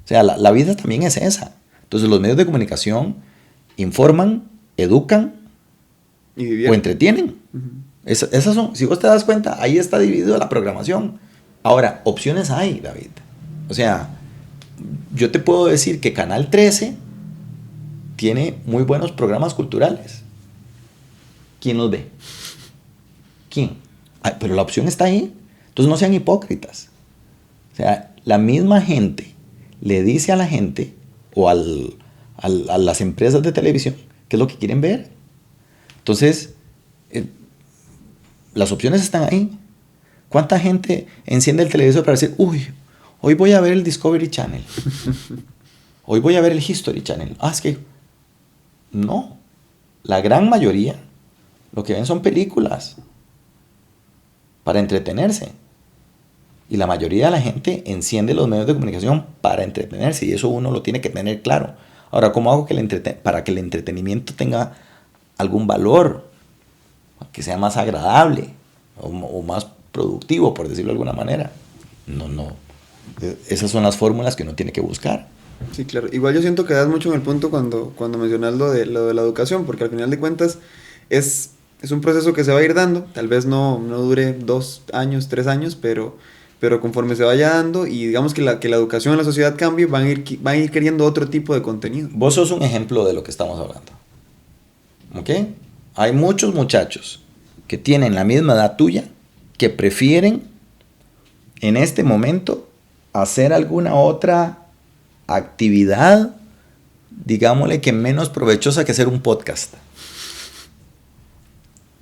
sea, la vida también es esa. Entonces los medios de comunicación informan, educan o entretienen. Esas son, si vos te das cuenta, ahí está dividido la programación. Ahora, opciones hay, David. O sea, yo te puedo decir que Canal 13 tiene muy buenos programas culturales. ¿Quién los ve? ¿Quién? Pero la opción está ahí. Entonces no sean hipócritas. O sea, la misma gente le dice a la gente o a las empresas de televisión qué es lo que quieren ver. Entonces, las opciones están ahí. ¿Cuánta gente enciende el televisor para decir, uy, hoy voy a ver el Discovery Channel? Hoy voy a ver el History Channel. Es que no. La gran mayoría lo que ven son películas para entretenerse. Y la mayoría de la gente enciende los medios de comunicación para entretenerse. Y eso uno lo tiene que tener claro. Ahora, ¿cómo hago para que el entretenimiento tenga algún valor? Que sea más agradable o más productivo, por decirlo de alguna manera. No. Esas son las fórmulas que uno tiene que buscar. Sí, claro. Igual yo siento que das mucho en el punto cuando mencionas lo de la educación, porque al final de cuentas es un proceso que se va a ir dando. Tal vez no dure 2 años, 3 años, pero conforme se vaya dando y digamos que la educación en la sociedad cambie, van a ir queriendo otro tipo de contenido. Vos sos un ejemplo de lo que estamos hablando. ¿Ok? Hay muchos muchachos que tienen la misma edad tuya que prefieren en este momento hacer alguna otra actividad, digámosle que menos provechosa que hacer un podcast.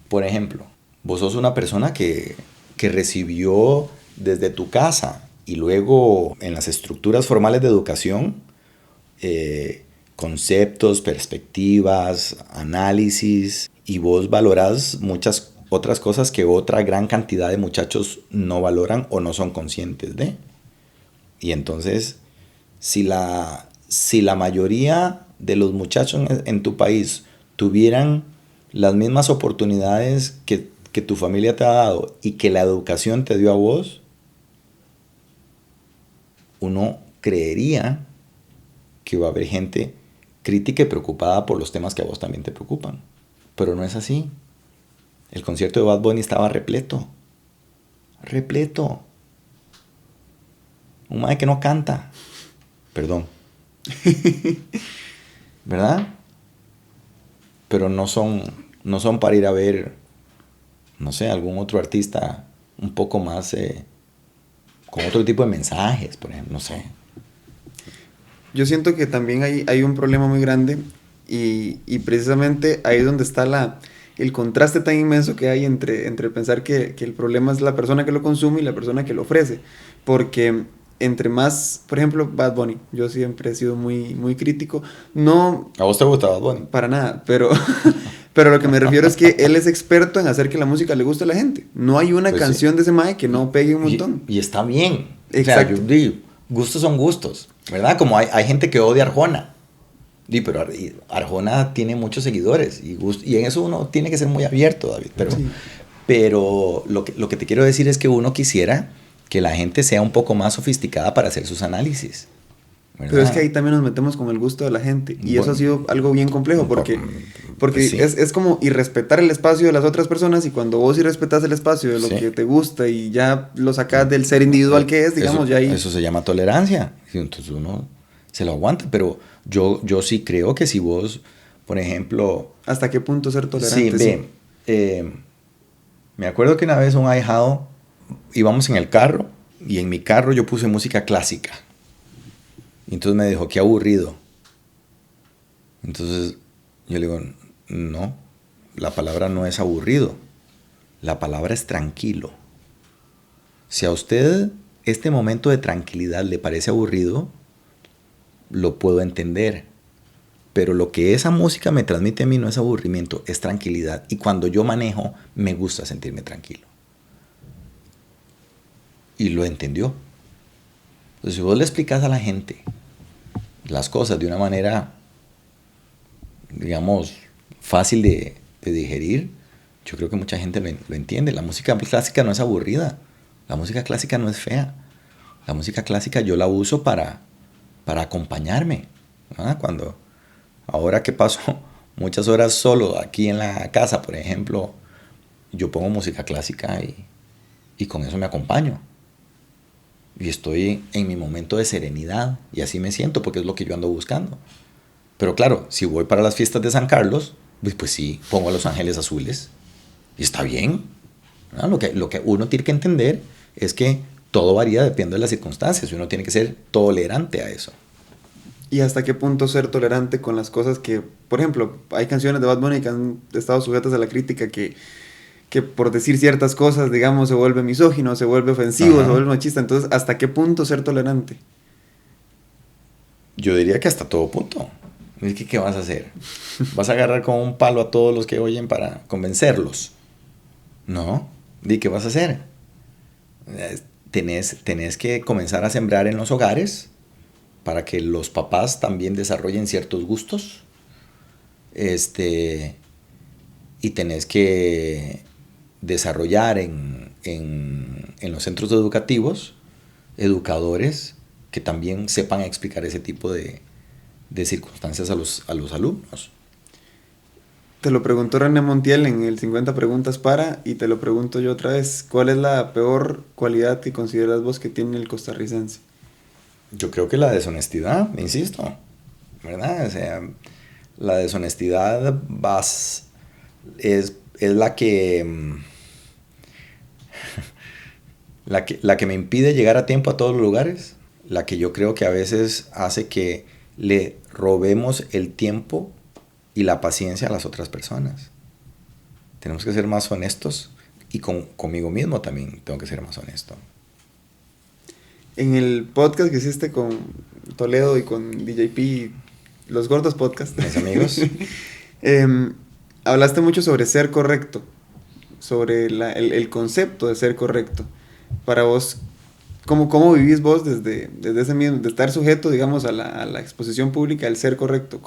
Por ejemplo, vos sos una persona que recibió desde tu casa y luego en las estructuras formales de educación conceptos, perspectivas, análisis, y vos valorás muchas otras cosas que otra gran cantidad de muchachos no valoran o no son conscientes de. Y entonces, si la mayoría de los muchachos en tu país tuvieran las mismas oportunidades que tu familia te ha dado y que la educación te dio a vos, uno creería que va a haber gente crítica y preocupada por los temas que a vos también te preocupan. Pero no es así. El concierto de Bad Bunny estaba repleto. Repleto. Un mae que no canta. Perdón. ¿Verdad? Pero no son para ir a ver, no sé, algún otro artista un poco más con otro tipo de mensajes, por ejemplo, no sé. Yo siento que también hay un problema muy grande y precisamente ahí es donde está el contraste tan inmenso que hay entre pensar que el problema es la persona que lo consume y la persona que lo ofrece. Porque entre más, por ejemplo, Bad Bunny, yo siempre he sido muy, muy crítico, no ¿A vos te gusta Bad Bunny? para nada, pero, pero lo que me refiero es que él es experto en hacer que la música le guste a la gente. No hay una Pues canción de ese mae que no pegue un montón. Y está bien. Exacto. O sea, yo digo, gustos son gustos, ¿verdad? Como hay gente que odia a Arjona. Pero Arjona tiene muchos seguidores y en eso uno tiene que ser muy abierto, David. Sí. Pero lo que te quiero decir es que uno quisiera que la gente sea un poco más sofisticada para hacer sus análisis, ¿verdad? Pero es que ahí también nos metemos con el gusto de la gente. Y Bueno, eso ha sido algo bien complejo porque pues sí. es como irrespetar el espacio de las otras personas y cuando vos irrespetas el espacio de lo Sí. que te gusta y ya lo sacas del ser individual que es, digamos, eso, ya ahí... Eso se llama tolerancia. Y entonces uno se lo aguanta. Pero yo sí creo que si vos, por ejemplo... ¿Hasta qué punto ser tolerante? Sí, ve, me acuerdo que una vez un ahijado íbamos en el carro y en mi carro yo puse música clásica. Y entonces me dijo, qué aburrido. Entonces yo le digo, no, la palabra no es aburrido, la palabra es tranquilo. Si a usted este momento de tranquilidad le parece aburrido, lo puedo entender. Pero lo que esa música me transmite a mí no es aburrimiento, es tranquilidad. Y cuando yo manejo, me gusta sentirme tranquilo. Y lo entendió. Entonces, si vos le explicas a la gente las cosas de una manera, digamos, fácil de digerir, yo creo que mucha gente lo entiende. La música clásica no es aburrida. La música clásica no es fea. La música clásica yo la uso para acompañarme. ¿Ah? Ahora que paso muchas horas solo aquí en la casa, por ejemplo, yo pongo música clásica y con eso me acompaño. Y estoy en mi momento de serenidad y así me siento porque es lo que yo ando buscando. Pero claro, si voy para las fiestas de San Carlos, pues sí, pongo a Los Ángeles Azules y está bien. ¿No? Lo que uno tiene que entender es que todo varía dependiendo de las circunstancias y uno tiene que ser tolerante a eso. ¿Y hasta qué punto ser tolerante con las cosas que, por ejemplo, hay canciones de Bad Bunny que han estado sujetas a la crítica que por decir ciertas cosas, digamos, se vuelve misógino, se vuelve ofensivo, Ajá. se vuelve machista? Entonces, ¿hasta qué punto ser tolerante? Yo diría que hasta todo punto. ¿Qué vas a hacer? ¿Vas a agarrar con un palo a todos los que oyen para convencerlos? No. ¿Qué vas a hacer? Tenés que comenzar a sembrar en los hogares para que los papás también desarrollen ciertos gustos. Y tenés que desarrollar en los centros educativos educadores que también sepan explicar ese tipo de circunstancias a los alumnos. Te lo preguntó René Montiel en el 50 preguntas para, y te lo pregunto yo otra vez. ¿Cuál es la peor cualidad que consideras vos que tiene el costarricense? Yo creo que la deshonestidad, insisto, ¿verdad? O sea, la deshonestidad es la que la que me impide llegar a tiempo a todos los lugares, la que yo creo que a veces hace que le robemos el tiempo y la paciencia a las otras personas. Tenemos que ser más honestos y conmigo mismo también tengo que ser más honesto. En el podcast que hiciste con Toledo y con DJP, Los Gordos Podcast, Mis amigos, hablaste mucho sobre ser correcto, sobre el concepto de ser correcto. Para vos, ¿cómo vivís vos desde ese mismo, de estar sujeto, digamos, a la exposición pública, el ser correcto?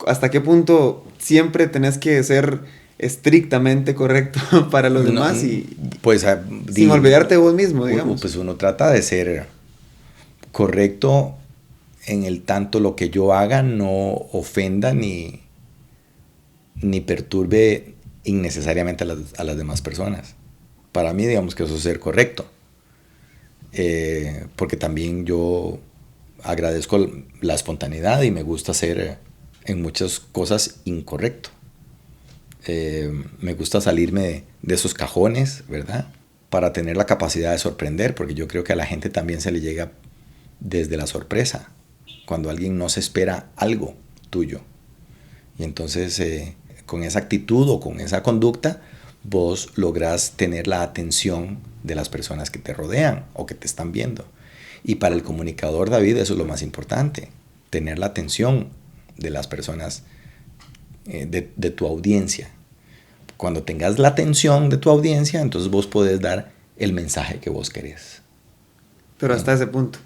¿Hasta qué punto siempre tenés que ser estrictamente correcto para los demás y pues, sin olvidarte de vos mismo, digamos? Pues uno trata de ser correcto en el tanto lo que yo haga no ofenda ni perturbe innecesariamente a las demás personas. Para mí, digamos que eso es ser correcto. Porque también yo agradezco la espontaneidad y me gusta ser en muchas cosas incorrecto. Me gusta salirme de esos cajones, ¿verdad? para tener la capacidad de sorprender, porque yo creo que a la gente también se le llega desde la sorpresa, cuando alguien no se espera algo tuyo. Y entonces con esa actitud o con esa conducta, vos lográs tener la atención de las personas que te rodean o que te están viendo. Y para el comunicador, David, eso es lo más importante, tener la atención de las personas, de tu audiencia. Cuando tengas la atención de tu audiencia, entonces vos podés dar el mensaje que vos querés. Pero hasta ese punto.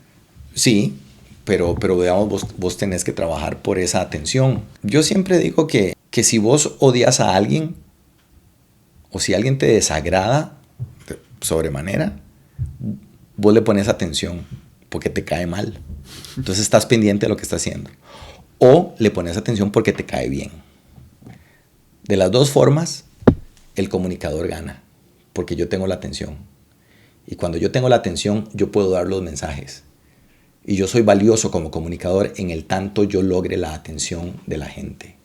Sí, pero digamos, vos tenés que trabajar por esa atención. Yo siempre digo que si vos odias a alguien, o si alguien te desagrada sobremanera, vos le pones atención porque te cae mal. Entonces estás pendiente de lo que está haciendo. O le pones atención porque te cae bien. De las dos formas, el comunicador gana, porque yo tengo la atención. Y cuando yo tengo la atención, yo puedo dar los mensajes. Y yo soy valioso como comunicador en el tanto yo logre la atención de la gente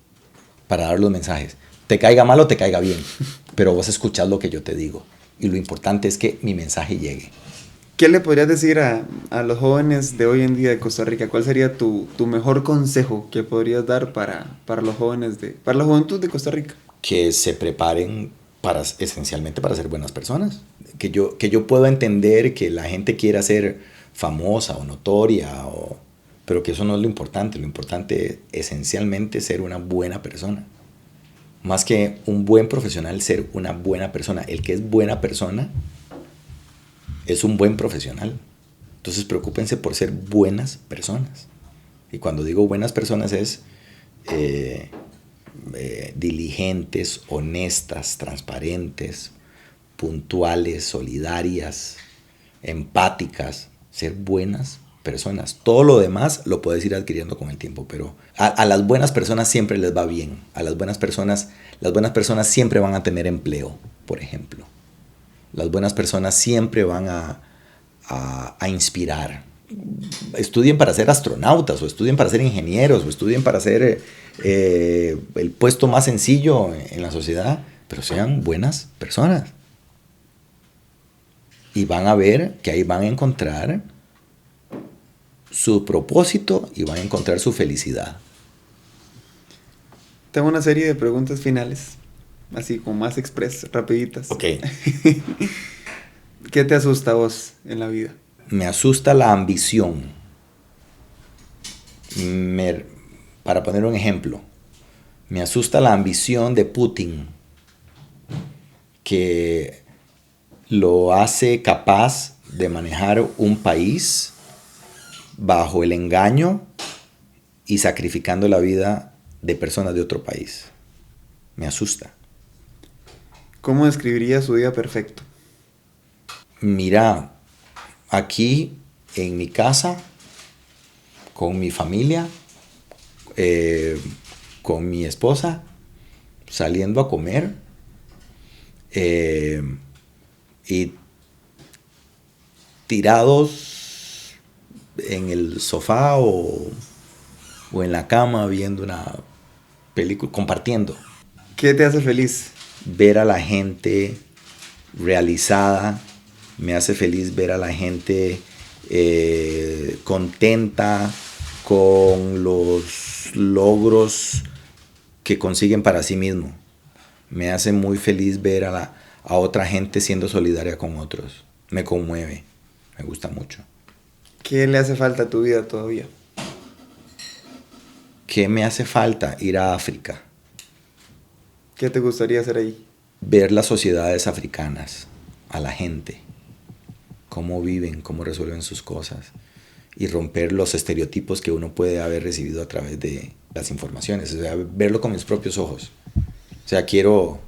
para dar los mensajes. Te caiga mal o te caiga bien, pero vos escuchás lo que yo te digo. Y lo importante es que mi mensaje llegue. ¿Qué le podrías decir a los jóvenes de hoy en día de Costa Rica? ¿Cuál sería tu mejor consejo que podrías dar para los jóvenes para la juventud de Costa Rica? Que se preparen esencialmente para ser buenas personas. Que yo puedo entender que la gente quiera ser famosa o notoria, pero que eso no es lo importante. Lo importante es esencialmente ser una buena persona. Más que un buen profesional, ser una buena persona. El que es buena persona es un buen profesional. Entonces preocúpense por ser buenas personas. Y cuando digo buenas personas es diligentes, honestas, transparentes, puntuales, solidarias, empáticas. Ser buenas personas. Todo lo demás lo puedes ir adquiriendo con el tiempo, pero a las buenas personas siempre les va bien. A las buenas personas siempre van a tener empleo, por ejemplo. Las buenas personas siempre van a inspirar. Estudien para ser astronautas, o estudien para ser ingenieros, o estudien para ser el puesto más sencillo en la sociedad, pero sean buenas personas. Y van a ver que ahí van a encontrar su propósito y van a encontrar su felicidad. Tengo una serie de preguntas finales, así como más express, rapiditas. Ok. ¿Qué te asusta a vos en la vida? Me asusta la ambición. Para poner un ejemplo, me asusta la ambición de Putin, que lo hace capaz de manejar un país bajo el engaño y sacrificando la vida de personas de otro país. Me asusta. ¿Cómo describiría su día perfecto? Mira, aquí en mi casa, con mi familia, con mi esposa, saliendo a comer, y tirados en el sofá o en la cama viendo una película, compartiendo. ¿Qué te hace feliz? Ver a la gente realizada, me hace feliz ver a la gente contenta con los logros que consiguen para sí mismo. Me hace muy feliz ver a otra gente siendo solidaria con otros. Me conmueve, me gusta mucho. ¿Qué le hace falta a tu vida todavía? ¿Qué me hace falta? Ir a África. ¿Qué te gustaría hacer ahí? Ver las sociedades africanas, a la gente, cómo viven, cómo resuelven sus cosas y romper los estereotipos que uno puede haber recibido a través de las informaciones, o sea, verlo con mis propios ojos. O sea, quiero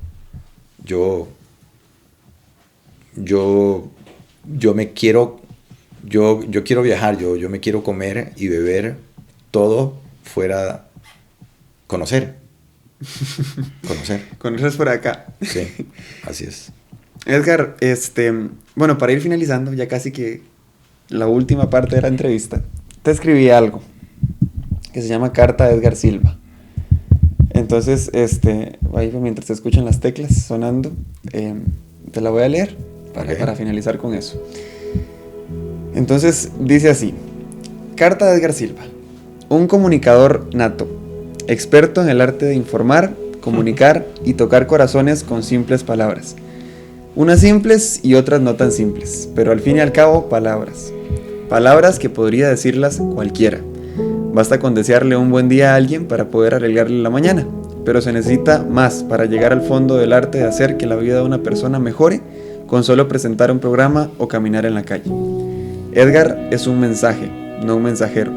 viajar, yo me quiero comer y beber todo fuera, conocer. Conoces por acá. Sí, así es. Edgar, bueno, para ir finalizando, ya casi que la última parte de la entrevista, te escribí algo que se llama Carta de Edgar Silva. Entonces, ahí mientras te escuchan las teclas sonando, te la voy a leer para finalizar con eso. Entonces dice así: carta de Edgar Silva. Un comunicador nato, experto en el arte de informar, comunicar y tocar corazones con simples palabras. Unas simples y otras no tan simples, pero al fin y al cabo palabras. Palabras que podría decirlas cualquiera. Basta con desearle un buen día a alguien para poder arreglarle la mañana, pero se necesita más para llegar al fondo del arte de hacer que la vida de una persona mejore con solo presentar un programa o caminar en la calle. Edgar es un mensaje, no un mensajero.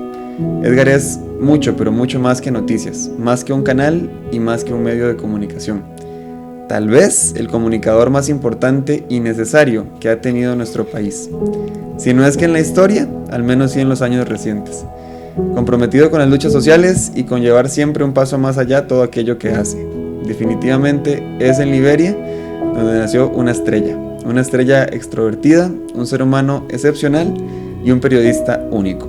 Edgar es mucho, pero mucho más que noticias, más que un canal y más que un medio de comunicación. Tal vez el comunicador más importante y necesario que ha tenido nuestro país. Si no es que en la historia, al menos sí en los años recientes. Comprometido con las luchas sociales y con llevar siempre un paso más allá todo aquello que hace. Definitivamente es en Liberia donde nació una estrella extrovertida, un ser humano excepcional y un periodista único.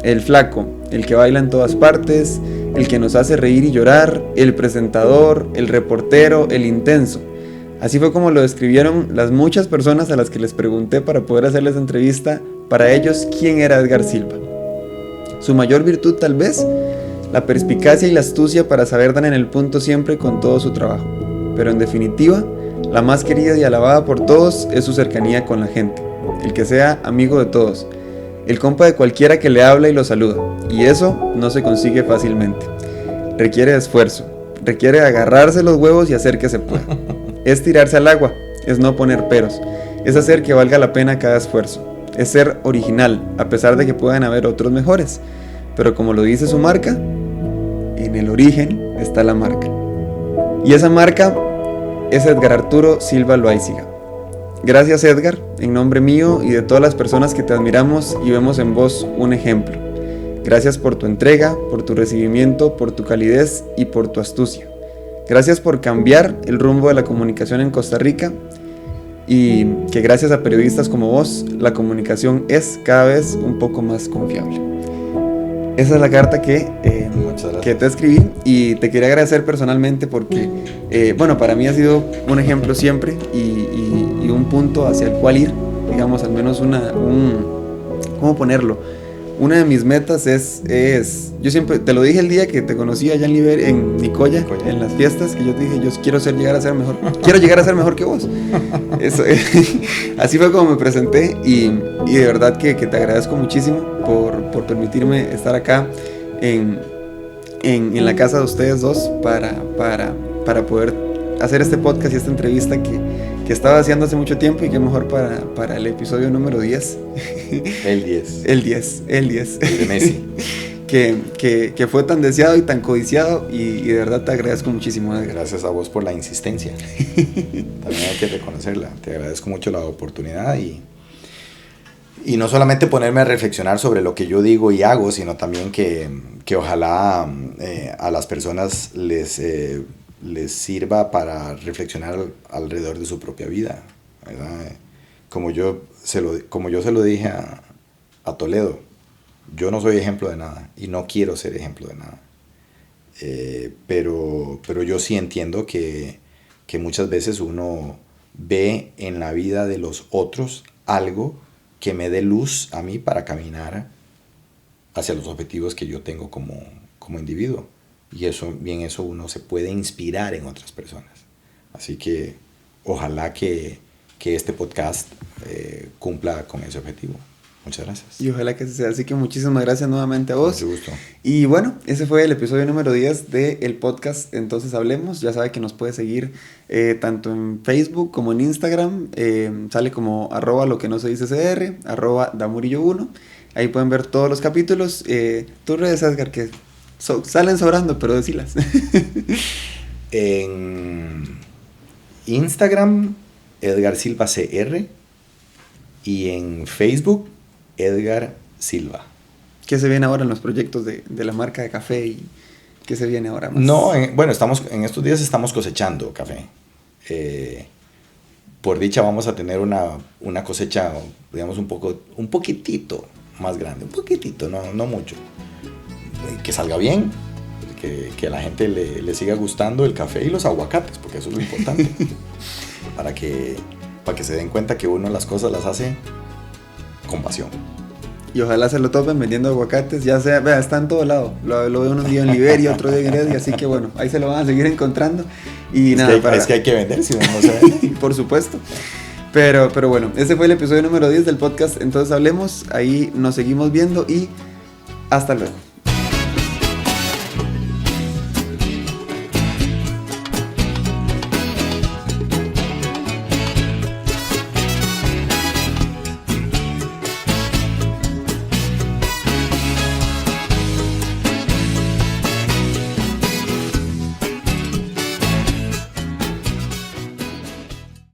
El flaco, el que baila en todas partes, el que nos hace reír y llorar, el presentador, el reportero, el intenso. Así fue como lo describieron las muchas personas a las que les pregunté para poder hacerles entrevista, para ellos, quién era Edgar Silva. Su mayor virtud tal vez, la perspicacia y la astucia para saber dar en el punto siempre con todo su trabajo. Pero en definitiva, la más querida y alabada por todos es su cercanía con la gente, el que sea amigo de todos, el compa de cualquiera que le habla y lo saluda, y eso no se consigue fácilmente. Requiere esfuerzo, requiere agarrarse los huevos y hacer que se pueda. Es tirarse al agua, es no poner peros, es hacer que valga la pena cada esfuerzo. Es ser original, a pesar de que puedan haber otros mejores. Pero como lo dice su marca, en el origen está la marca. Y esa marca es Edgar Arturo Silva Loaiziga. Gracias, Edgar, en nombre mío y de todas las personas que te admiramos y vemos en vos un ejemplo. Gracias por tu entrega, por tu recibimiento, por tu calidez y por tu astucia. Gracias por cambiar el rumbo de la comunicación en Costa Rica, y que gracias a periodistas como vos, la comunicación es cada vez un poco más confiable. Esa es la carta que te escribí, y te quería agradecer personalmente porque, bueno, para mí ha sido un ejemplo siempre y un punto hacia el cual ir, digamos, al menos ¿cómo ponerlo? Una de mis metas es, yo siempre, te lo dije el día que te conocí allá en Nicoya, en las fiestas, que yo te dije, yo quiero llegar a ser mejor que vos. Eso, así fue como me presenté, y de verdad que te agradezco muchísimo por permitirme estar acá en la casa de ustedes dos para poder hacer este podcast y esta entrevista que estaba haciendo hace mucho tiempo, y que mejor para el episodio número 10. El 10. El 10. El de Messi. que fue tan deseado y tan codiciado, y de verdad te agradezco muchísimo, Edgar. Gracias a vos por la insistencia. También hay que reconocerla. Te agradezco mucho la oportunidad y no solamente ponerme a reflexionar sobre lo que yo digo y hago, sino también que ojalá a las personas les sirva para reflexionar alrededor de su propia vida, ¿verdad? Como yo se lo dije a Toledo, yo no soy ejemplo de nada y no quiero ser ejemplo de nada, pero yo sí entiendo que muchas veces uno ve en la vida de los otros algo que me dé luz a mí para caminar hacia los objetivos que yo tengo como individuo. Y eso uno se puede inspirar en otras personas. Así que ojalá que este podcast cumpla con ese objetivo. Muchas gracias. Y ojalá que sea así, que muchísimas gracias nuevamente a vos. Mucho gusto. Y bueno, ese fue el episodio número 10 del podcast Entonces Hablemos. Ya sabe que nos puede seguir tanto en Facebook como en Instagram. Sale como @loquenosedice_cr, @damurillo1. Ahí pueden ver todos los capítulos. Tus redes, Edgar, que salen sobrando, pero decilas. En Instagram, Edgar Silva CR, y en Facebook, Edgar Silva. ¿Qué se viene ahora en los proyectos de la marca de café? ¿Y qué se viene ahora más? No, bueno, en estos días estamos cosechando café. Por dicha vamos a tener una cosecha, digamos, un poquitito más grande, un poquitito, no mucho. Que salga bien, que a la gente le siga gustando el café y los aguacates, porque eso es lo importante. para que para que se den cuenta que uno las cosas las hace con pasión. Y ojalá se lo topen vendiendo aguacates, ya sea, vea, está en todo lado. Lo veo un día en Liberia, otro día en Heredia, así que bueno, ahí se lo van a seguir encontrando. Y Es nada, que hay que vender, si no, no se vende. por supuesto. Pero bueno, ese fue el episodio número 10 del podcast. Entonces hablemos, ahí nos seguimos viendo y hasta luego.